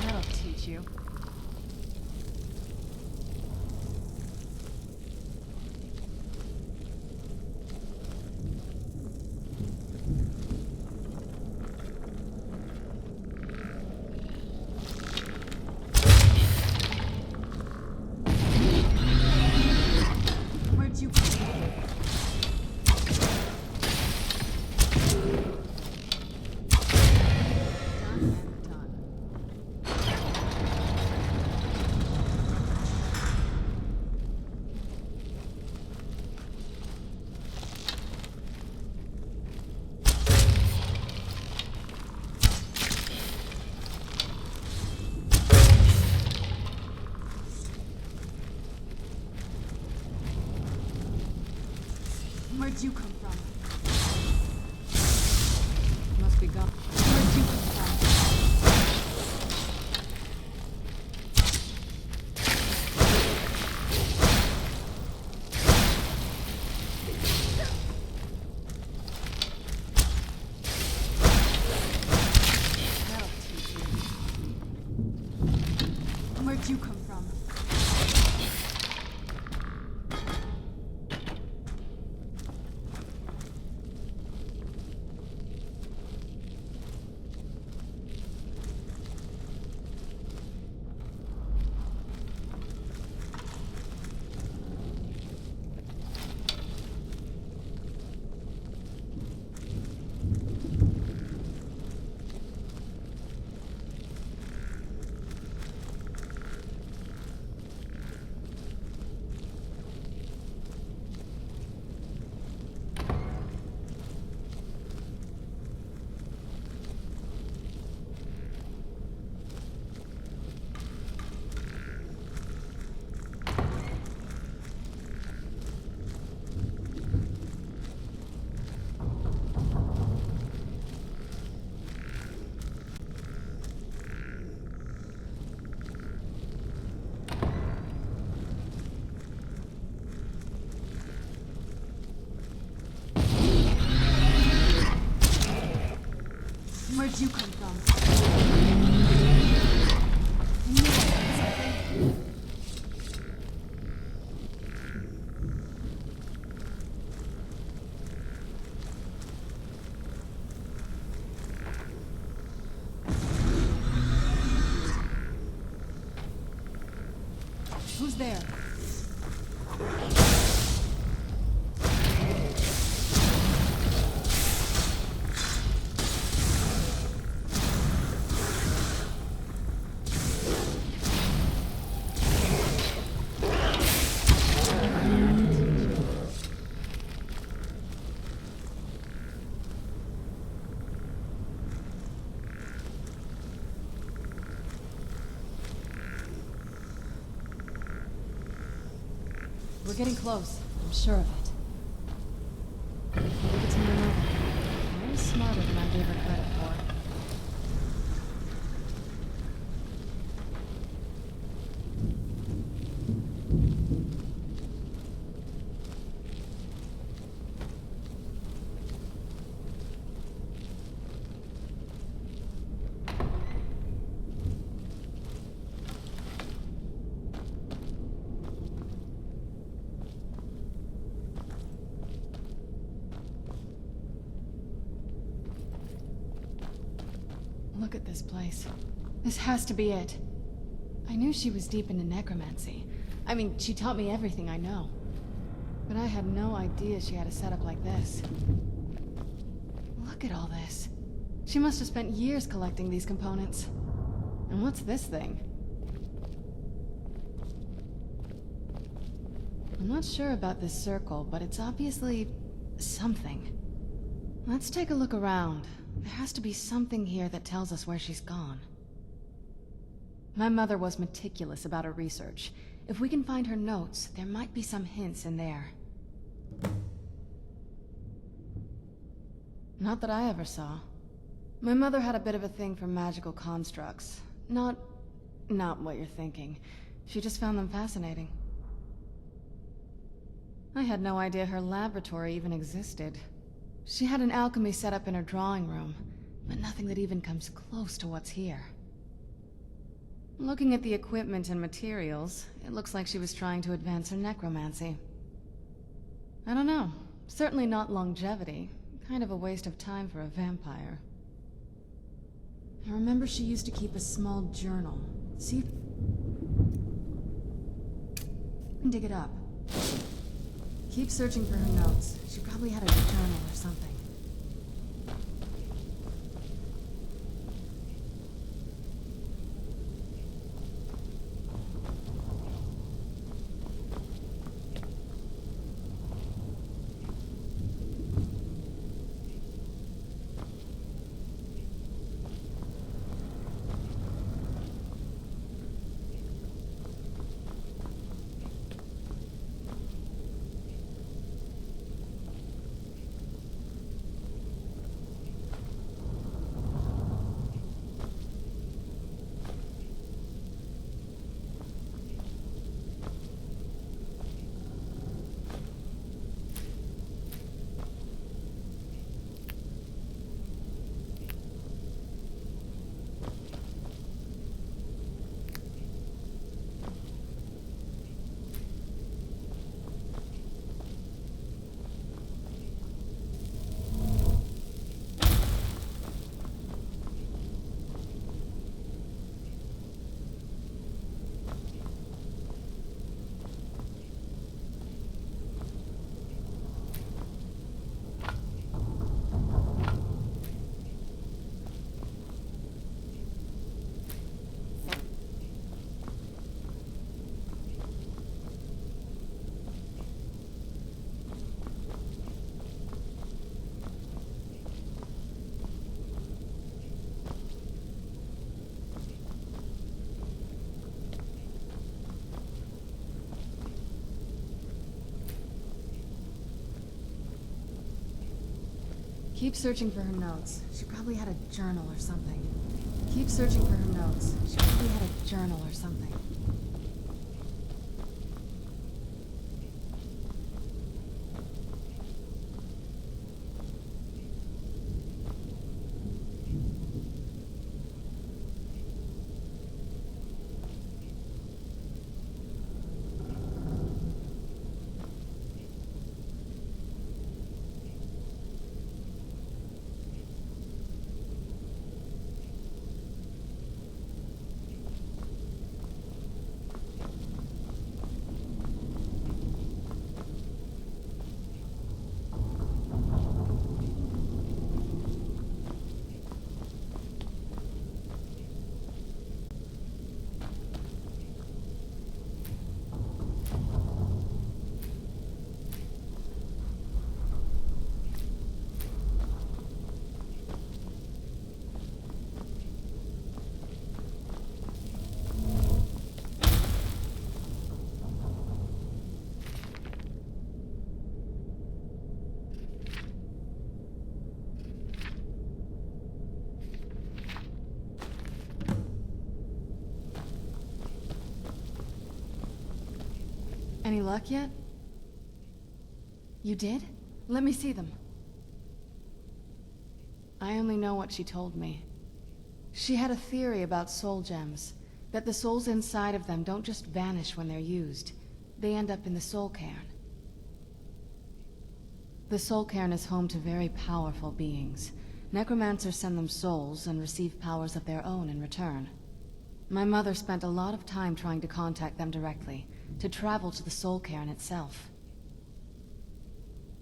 That'll teach you. Where'd you come from? Where'd you come from? Must be gone. Where'd you come from? did you come from? I knew it was something. Who's there? We're getting close. I'm sure of it. Leave it to Minerva. Very smarter than I gave her credit for. Look at this place. This has to be it. I knew she was deep into necromancy. I mean, she taught me everything I know. But I had no idea she had a setup like this. Look at all this. She must have spent years collecting these components. And what's this thing? I'm not sure about this circle, but it's obviously something. Let's take a look around. There has to be something here that tells us where she's gone. My mother was meticulous about her research. If we can find her notes, there might be some hints in there. Not that I ever saw. My mother had a bit of a thing for magical constructs. Not what you're thinking. She just found them fascinating. I had no idea her laboratory even existed. She had an alchemy set up in her drawing room, but nothing that even comes close to what's here. Looking at the equipment and materials, it looks like she was trying to advance her necromancy. I don't know. Certainly not longevity. Kind of a waste of time for a vampire. I remember she used to keep a small journal. See if... dig it up. Keep searching for her notes. She probably had a journal or something. Keep searching for her notes. She probably had a journal or something. Keep searching for her notes. She probably had a journal or something. Any luck yet? You did? Let me see them. I only know what she told me. She had a theory about soul gems, that the souls inside of them don't just vanish when they're used. They end up in the soul cairn. The soul cairn is home to very powerful beings. Necromancers send them souls and receive powers of their own in return. My mother spent a lot of time trying to contact them directly, to travel to the soul cairn itself.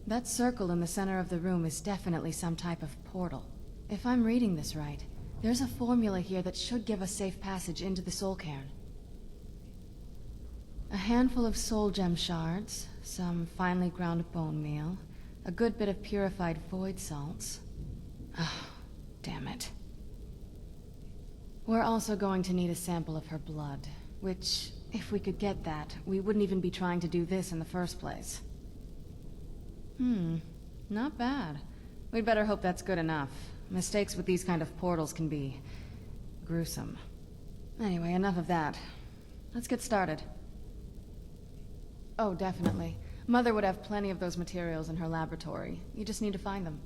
That circle in the center of the room is definitely some type of portal. If I'm reading this right, there's a formula here that should give us safe passage into the soul cairn. A handful of soul gem shards, some finely ground bone meal, a good bit of purified void salts. Oh, damn it. We're also going to need a sample of her blood, which, if we could get that, we wouldn't even be trying to do this in the first place. Not bad. We'd better hope that's good enough. Mistakes with these kind of portals can be gruesome. Anyway, enough of that. Let's get started. Oh, definitely. Mother would have plenty of those materials in her laboratory. You just need to find them.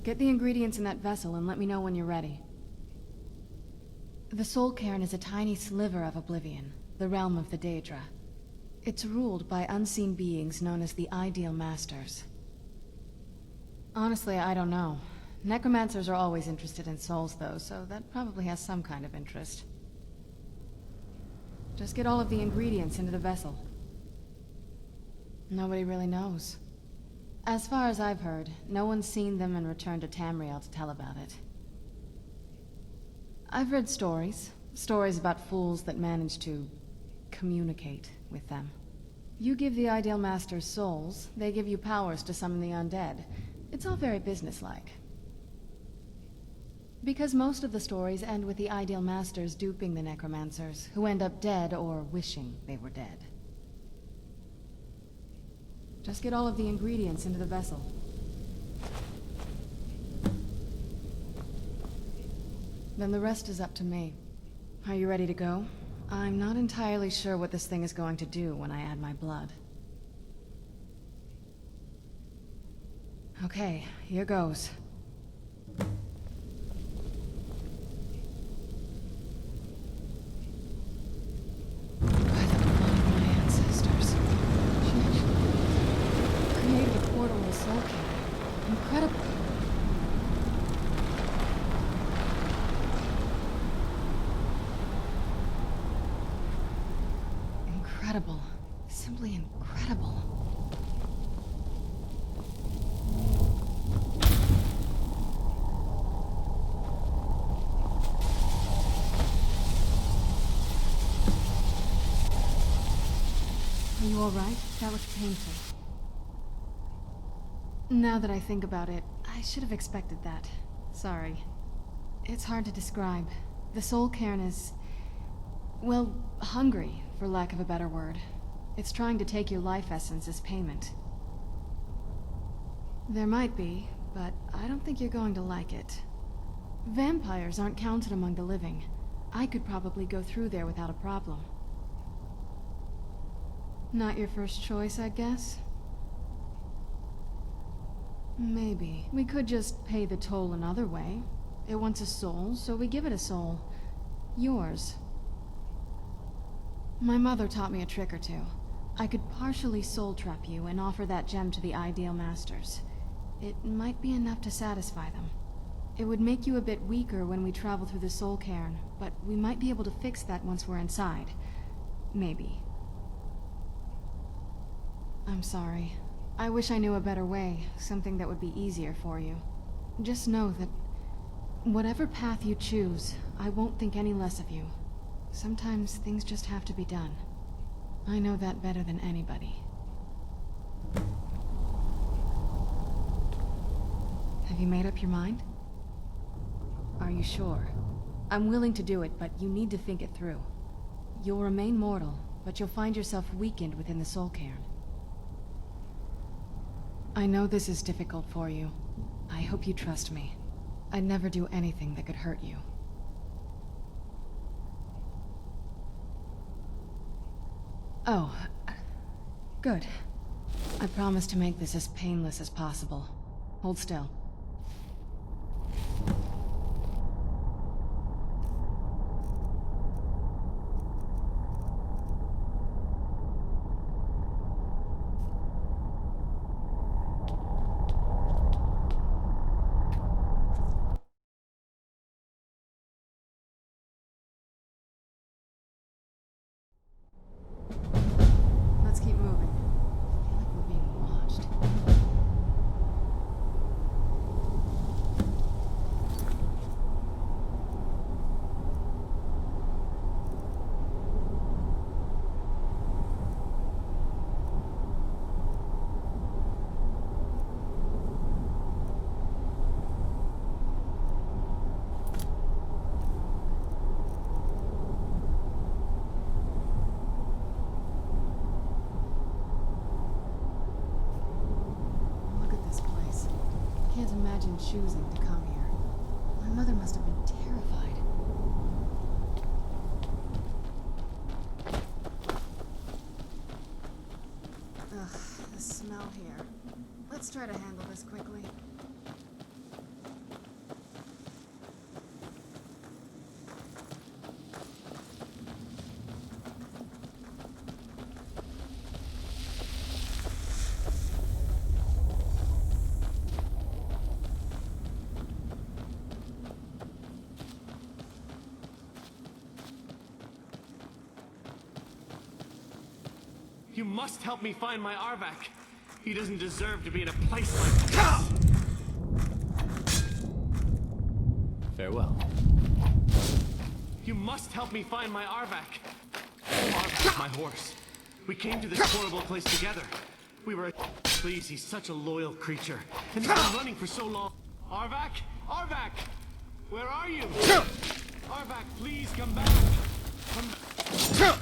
Get the ingredients in that vessel and let me know when you're ready. The Soul Cairn is a tiny sliver of Oblivion, the realm of the Daedra. It's ruled by unseen beings known as the Ideal Masters. Honestly, I don't know. Necromancers are always interested in souls, though, so that probably has some kind of interest. Just get all of the ingredients into the vessel. Nobody really knows. As far as I've heard, no one's seen them and returned to Tamriel to tell about it. I've read stories about fools that manage to communicate with them. You give the Ideal Masters souls, they give you powers to summon the undead. It's all very businesslike. Because most of the stories end with the Ideal Masters duping the Necromancers, who end up dead or wishing they were dead. Just get all of the ingredients into the vessel. Then the rest is up to me. Are you ready to go? I'm not entirely sure what this thing is going to do when I add my blood. Okay, here goes. By the blood of my ancestors. She actually created a portal to Soul Cairn. Incredible. Incredible. Simply incredible. Are you alright? That looked painful. Now that I think about it, I should have expected that. Sorry. It's hard to describe. The Soul Cairn is... well, hungry, for lack of a better word. It's trying to take your life essence as payment. There might be, but I don't think you're going to like it. Vampires aren't counted among the living. I could probably go through there without a problem. Not your first choice, I guess? Maybe. We could just pay the toll another way. It wants a soul, so we give it a soul. Yours. My mother taught me a trick or two. I could partially soul trap you and offer that gem to the Ideal Masters. It might be enough to satisfy them. It would make you a bit weaker when we travel through the Soul Cairn, but we might be able to fix that once we're inside. Maybe. I'm sorry. I wish I knew a better way, something that would be easier for you. Just know that whatever path you choose, I won't think any less of you. Sometimes things just have to be done. I know that better than anybody. Have you made up your mind? Are you sure? I'm willing to do it, but you need to think it through. You'll remain mortal, but you'll find yourself weakened within the Soul Cairn. I know this is difficult for you. I hope you trust me. I'd never do anything that could hurt you. Oh, good. I promise to make this as painless as possible. Hold still. Let's keep moving. I feel like we're being watched. Look at this place. Can't imagine choosing to come here. My mother must have been terrified. Ugh, the smell here. Let's try to handle this quickly. You must help me find my Arvak. He doesn't deserve to be in a place like this. Farewell. You must help me find my Arvak. Arvak, my horse. We came to this horrible place together. We were... Please, he's such a loyal creature. And he's been running for so long. Arvak? Arvak! Where are you? Arvak, please come back. Come back.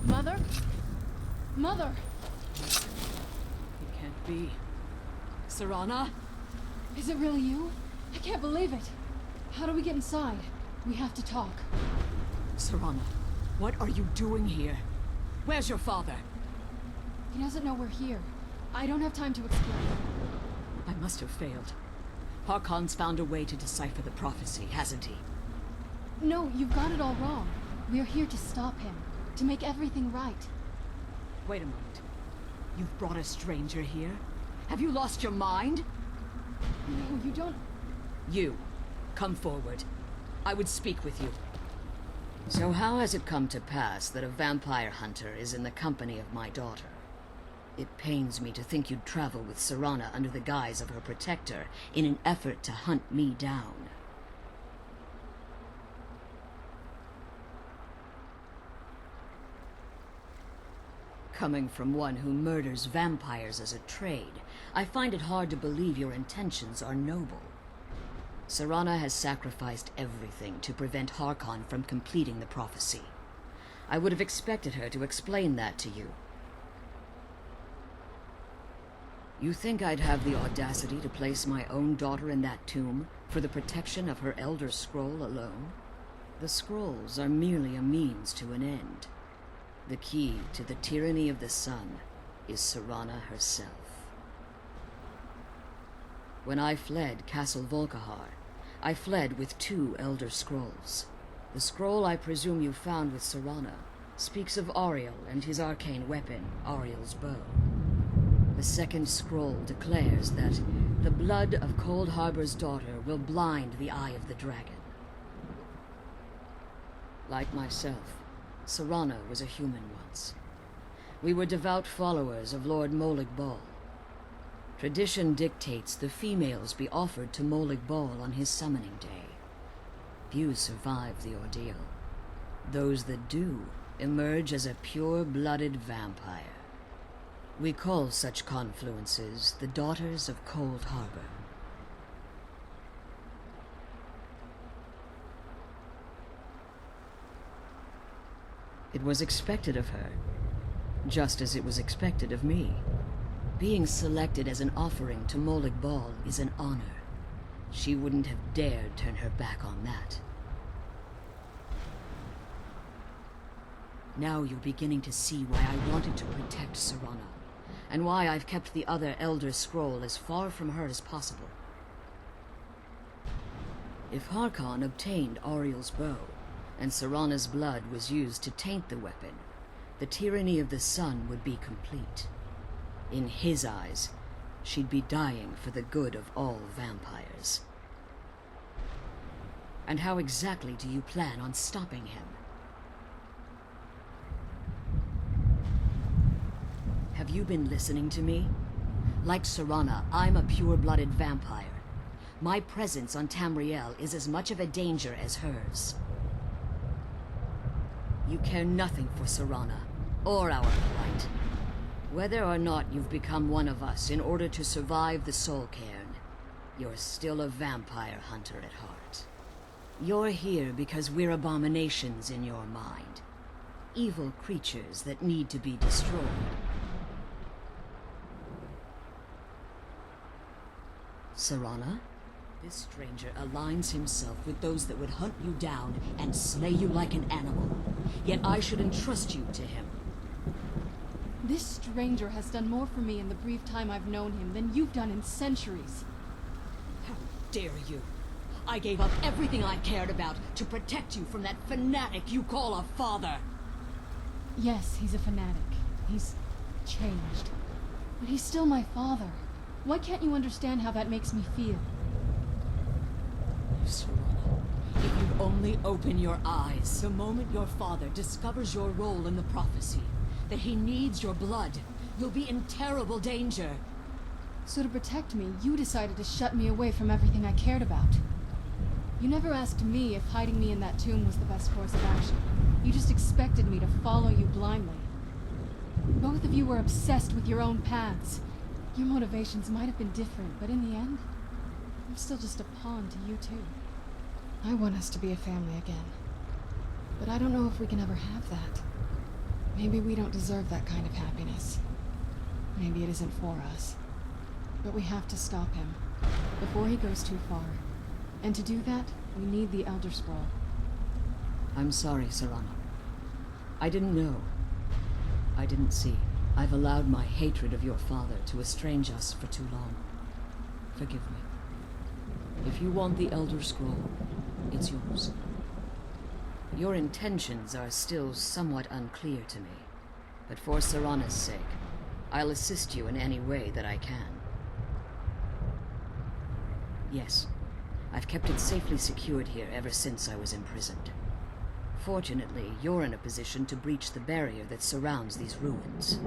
Mother? Mother! It can't be. Serana? Is it really you? I can't believe it. How do we get inside? We have to talk. Serana, what are you doing here? Where's your father? He doesn't know we're here. I don't have time to explain. I must have failed. Harkon's found a way to decipher the prophecy, hasn't he? No, you've got it all wrong. We're here to stop him. To make everything right. Wait a moment. You've brought a stranger here? Have you lost your mind? No, you don't... You, come forward. I would speak with you. So how has it come to pass that a vampire hunter is in the company of my daughter? It pains me to think you'd travel with Serana under the guise of her protector in an effort to hunt me down. Coming from one who murders vampires as a trade, I find it hard to believe your intentions are noble. Serana has sacrificed everything to prevent Harkon from completing the prophecy. I would have expected her to explain that to you. You think I'd have the audacity to place my own daughter in that tomb for the protection of her Elder Scroll alone? The scrolls are merely a means to an end. The key to the tyranny of the sun is Serana herself. When I fled Castle Volkihar, I fled with 2 Elder Scrolls. The scroll I presume you found with Serana speaks of Auriel and his arcane weapon, Auriel's bow. The second scroll declares that the blood of Coldharbour's daughter will blind the eye of the dragon. Like myself, Serana was a human once. We were devout followers of Lord Molig Bal. Tradition dictates the females be offered to Molig Bal on his summoning day. Few survive the ordeal. Those that do emerge as a pure-blooded vampire. We call such confluences the Daughters of Coldharbour. It was expected of her, just as it was expected of me. Being selected as an offering to Molig Bal is an honor. She wouldn't have dared turn her back on that. Now you're beginning to see why I wanted to protect Serana, and why I've kept the other Elder Scroll as far from her as possible. If Harkon obtained Auriel's bow, and Serana's blood was used to taint the weapon, the tyranny of the sun would be complete. In his eyes, she'd be dying for the good of all vampires. And how exactly do you plan on stopping him? Have you been listening to me? Like Serana, I'm a pure-blooded vampire. My presence on Tamriel is as much of a danger as hers. You care nothing for Serana, or our plight. Whether or not you've become one of us in order to survive the Soul Cairn, you're still a vampire hunter at heart. You're here because we're abominations in your mind. Evil creatures that need to be destroyed. Serana? This stranger aligns himself with those that would hunt you down and slay you like an animal. Yet I should entrust you to him. This stranger has done more for me in the brief time I've known him than you've done in centuries. How dare you? I gave up everything I cared about to protect you from that fanatic you call a father. Yes, he's a fanatic. He's changed. But he's still my father. Why can't you understand how that makes me feel? Serana, if you'd only open your eyes the moment your father discovers your role in the prophecy, that he needs your blood, you'll be in terrible danger. So to protect me, you decided to shut me away from everything I cared about. You never asked me if hiding me in that tomb was the best course of action. You just expected me to follow you blindly. Both of you were obsessed with your own paths. Your motivations might have been different, but in the end, I'm still just a pawn to you two. I want us to be a family again. But I don't know if we can ever have that. Maybe we don't deserve that kind of happiness. Maybe it isn't for us. But we have to stop him, before he goes too far. And to do that, we need the Elder Scroll. I'm sorry, Serana. I didn't know. I didn't see. I've allowed my hatred of your father to estrange us for too long. Forgive me. If you want the Elder Scroll, it's yours. Your intentions are still somewhat unclear to me, but for Serana's sake, I'll assist you in any way that I can. Yes, I've kept it safely secured here ever since I was imprisoned. Fortunately, you're in a position to breach the barrier that surrounds these ruins.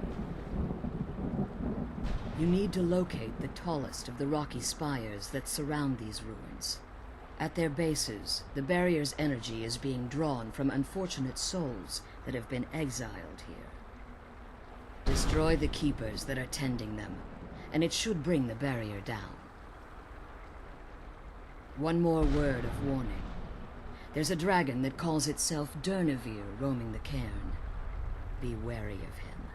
You need to locate the tallest of the rocky spires that surround these ruins. At their bases, the barrier's energy is being drawn from unfortunate souls that have been exiled here. Destroy the keepers that are tending them, and it should bring the barrier down. One more word of warning. There's a dragon that calls itself Durnevere roaming the cairn. Be wary of him.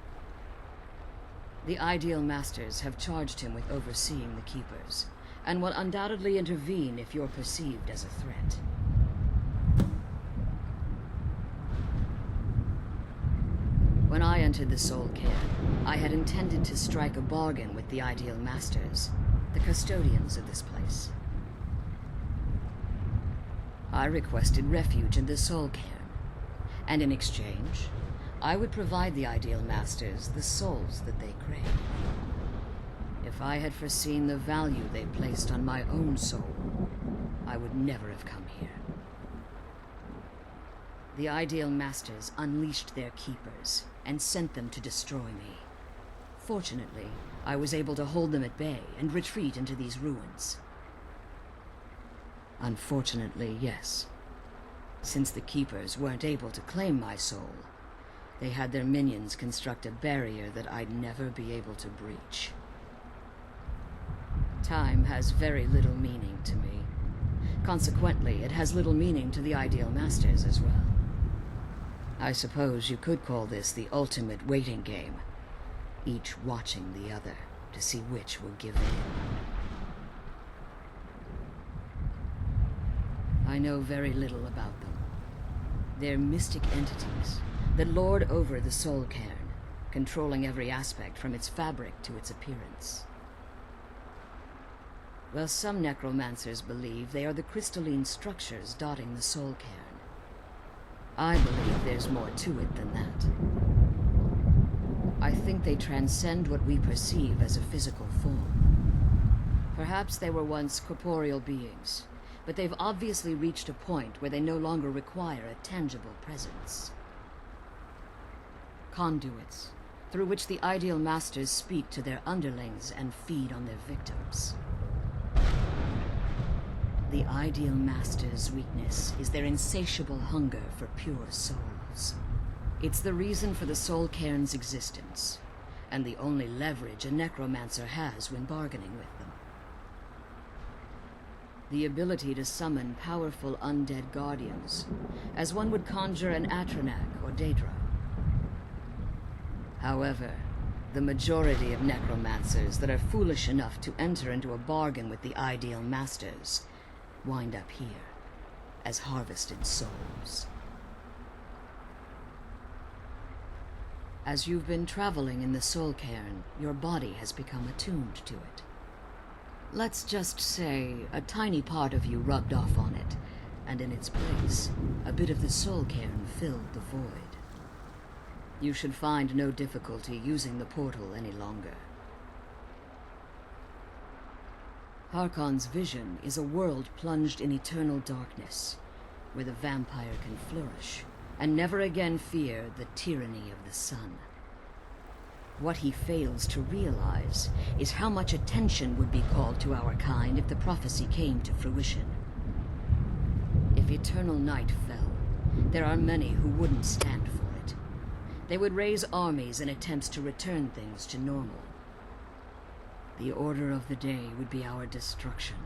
The Ideal Masters have charged him with overseeing the keepers, and will undoubtedly intervene if you're perceived as a threat. When I entered the Soul Cairn, I had intended to strike a bargain with the Ideal Masters, the custodians of this place. I requested refuge in the Soul Cairn, and in exchange, I would provide the Ideal Masters the souls that they crave. If I had foreseen the value they placed on my own soul, I would never have come here. The Ideal Masters unleashed their keepers and sent them to destroy me. Fortunately, I was able to hold them at bay and retreat into these ruins. Unfortunately, yes. Since the keepers weren't able to claim my soul, they had their minions construct a barrier that I'd never be able to breach. Time has very little meaning to me. Consequently, it has little meaning to the Ideal Masters as well. I suppose you could call this the ultimate waiting game, each watching the other to see which will give in. I know very little about them. They're mystic entities that lord over the Soul Cairn, controlling every aspect from its fabric to its appearance. Well, some necromancers believe they are the crystalline structures dotting the Soul Cairn. I believe there's more to it than that. I think they transcend what we perceive as a physical form. Perhaps they were once corporeal beings, but they've obviously reached a point where they no longer require a tangible presence. Conduits, through which the Ideal Masters speak to their underlings and feed on their victims. The Ideal Masters' weakness is their insatiable hunger for pure souls. It's the reason for the Soul Cairn's existence, and the only leverage a necromancer has when bargaining with them. The ability to summon powerful undead guardians, as one would conjure an Atronak or Daedra. However, the majority of necromancers that are foolish enough to enter into a bargain with the Ideal Masters wind up here, as harvested souls. As you've been traveling in the Soul Cairn, your body has become attuned to it. Let's just say a tiny part of you rubbed off on it, and in its place, a bit of the Soul Cairn filled the void. You should find no difficulty using the portal any longer. Harkon's vision is a world plunged in eternal darkness, where the vampire can flourish, and never again fear the tyranny of the sun. What he fails to realize is how much attention would be called to our kind if the prophecy came to fruition. If eternal night fell, there are many who wouldn't stand for it. They would raise armies in attempts to return things to normal. The order of the day would be our destruction,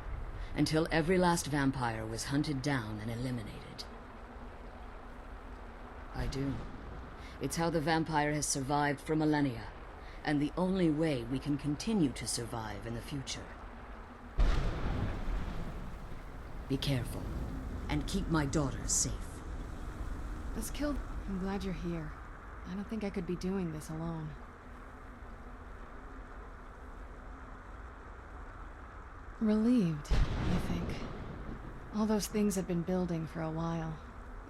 until every last vampire was hunted down and eliminated. I do. It's how the vampire has survived for millennia, and the only way we can continue to survive in the future. Be careful, and keep my daughters safe. I'm glad you're here. I don't think I could be doing this alone. Relieved, I think. All those things had been building for a while.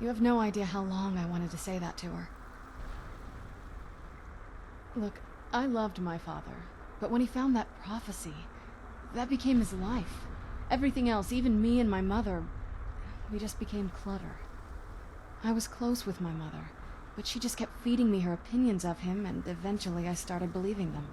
You have no idea how long I wanted to say that to her. Look, I loved my father, but when he found that prophecy, that became his life. Everything else, even me and my mother, we just became clutter. I was close with my mother, but she just kept feeding me her opinions of him, and eventually I started believing them.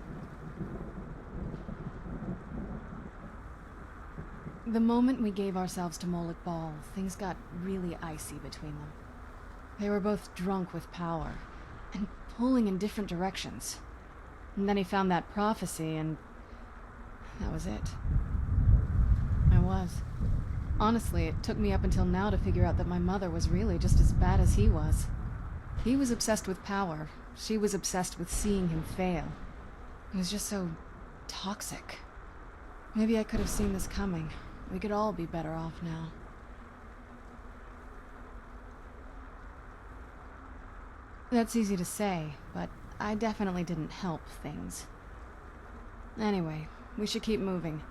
The moment we gave ourselves to Molik Bal, things got really icy between them. They were both drunk with power, and pulling in different directions. And then he found that prophecy, and that was it. I was. Honestly, it took me up until now to figure out that my mother was really just as bad as he was. He was obsessed with power. She was obsessed with seeing him fail. It was just so toxic. Maybe I could have seen this coming. We could all be better off now. That's easy to say, but I definitely didn't help things. Anyway, we should keep moving.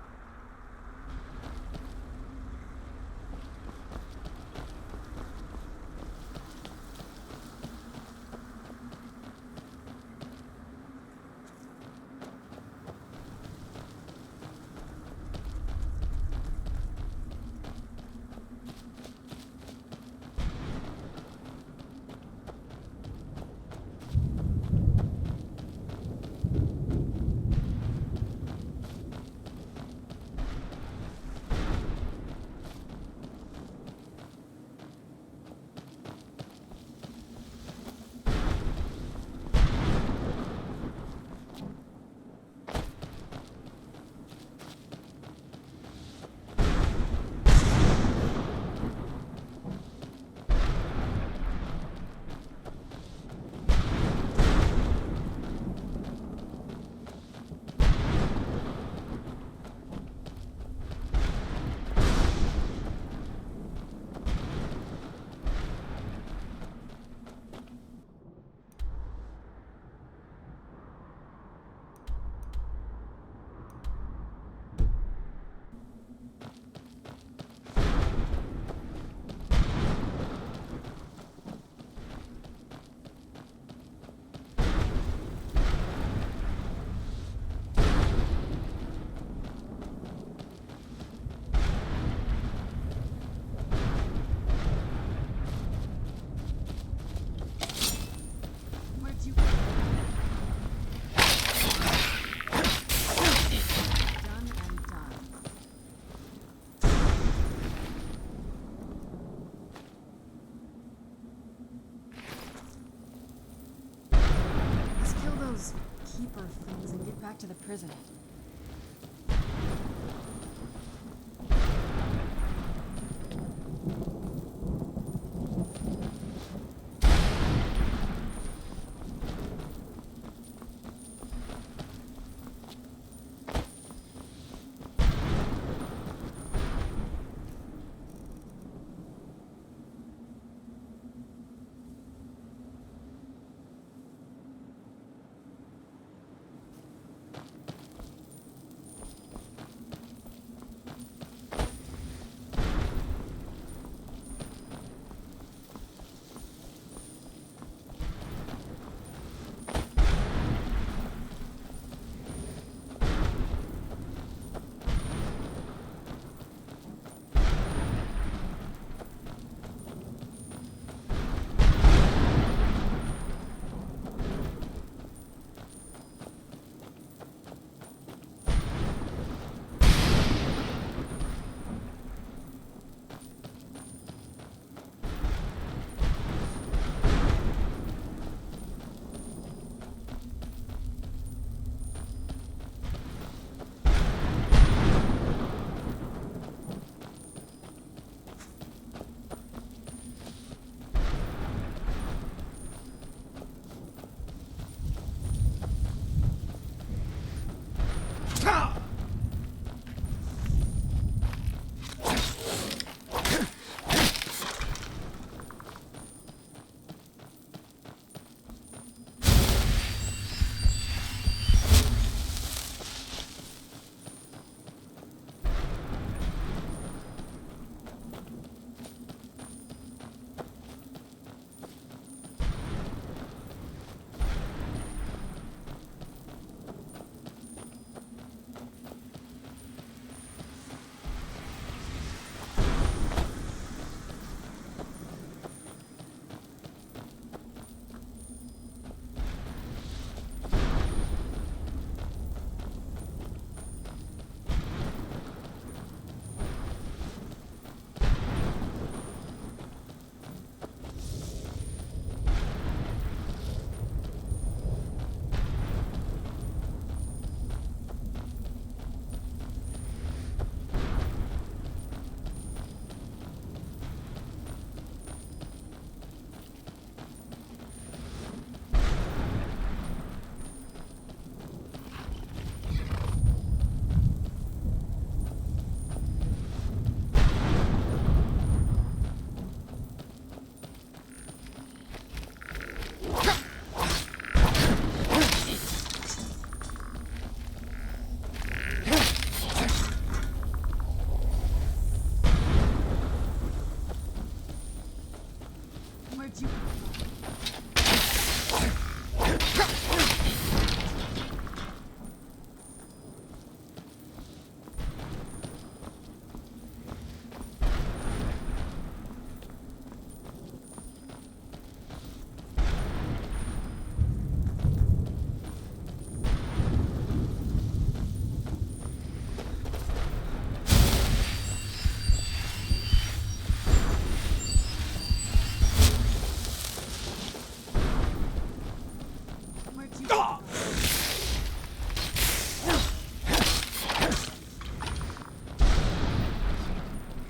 Keeper things and get back to the prison.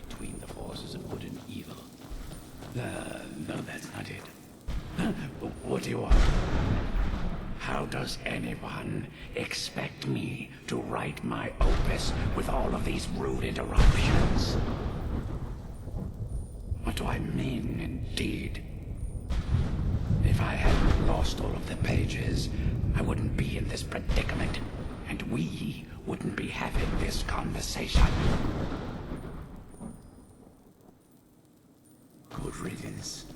Between the forces of good and evil. No, that's not it. What do you want? How does anyone expect me to write my opus with all of these rude interruptions? What do I mean, indeed? If I hadn't lost all of the pages, I wouldn't be in this predicament, and we wouldn't be having this conversation. Good riddance.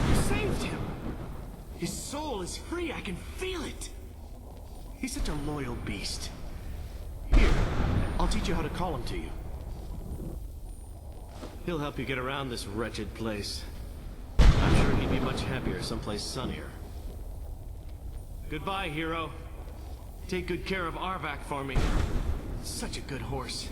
You saved him! His soul is free, I can feel it! He's such a loyal beast. Here, I'll teach you how to call him to you. He'll help you get around this wretched place. I'm sure he'd be much happier someplace sunnier. Goodbye, hero. Take good care of Arvak for me. Such a good horse.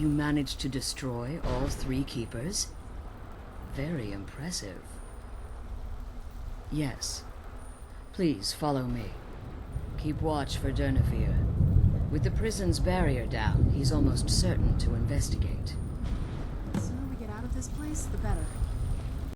you managed to destroy all 3 keepers? Very impressive. Yes. Please follow me. Keep watch for Durnafir. With the prison's barrier down, he's almost certain to investigate. The sooner we get out of this place, the better.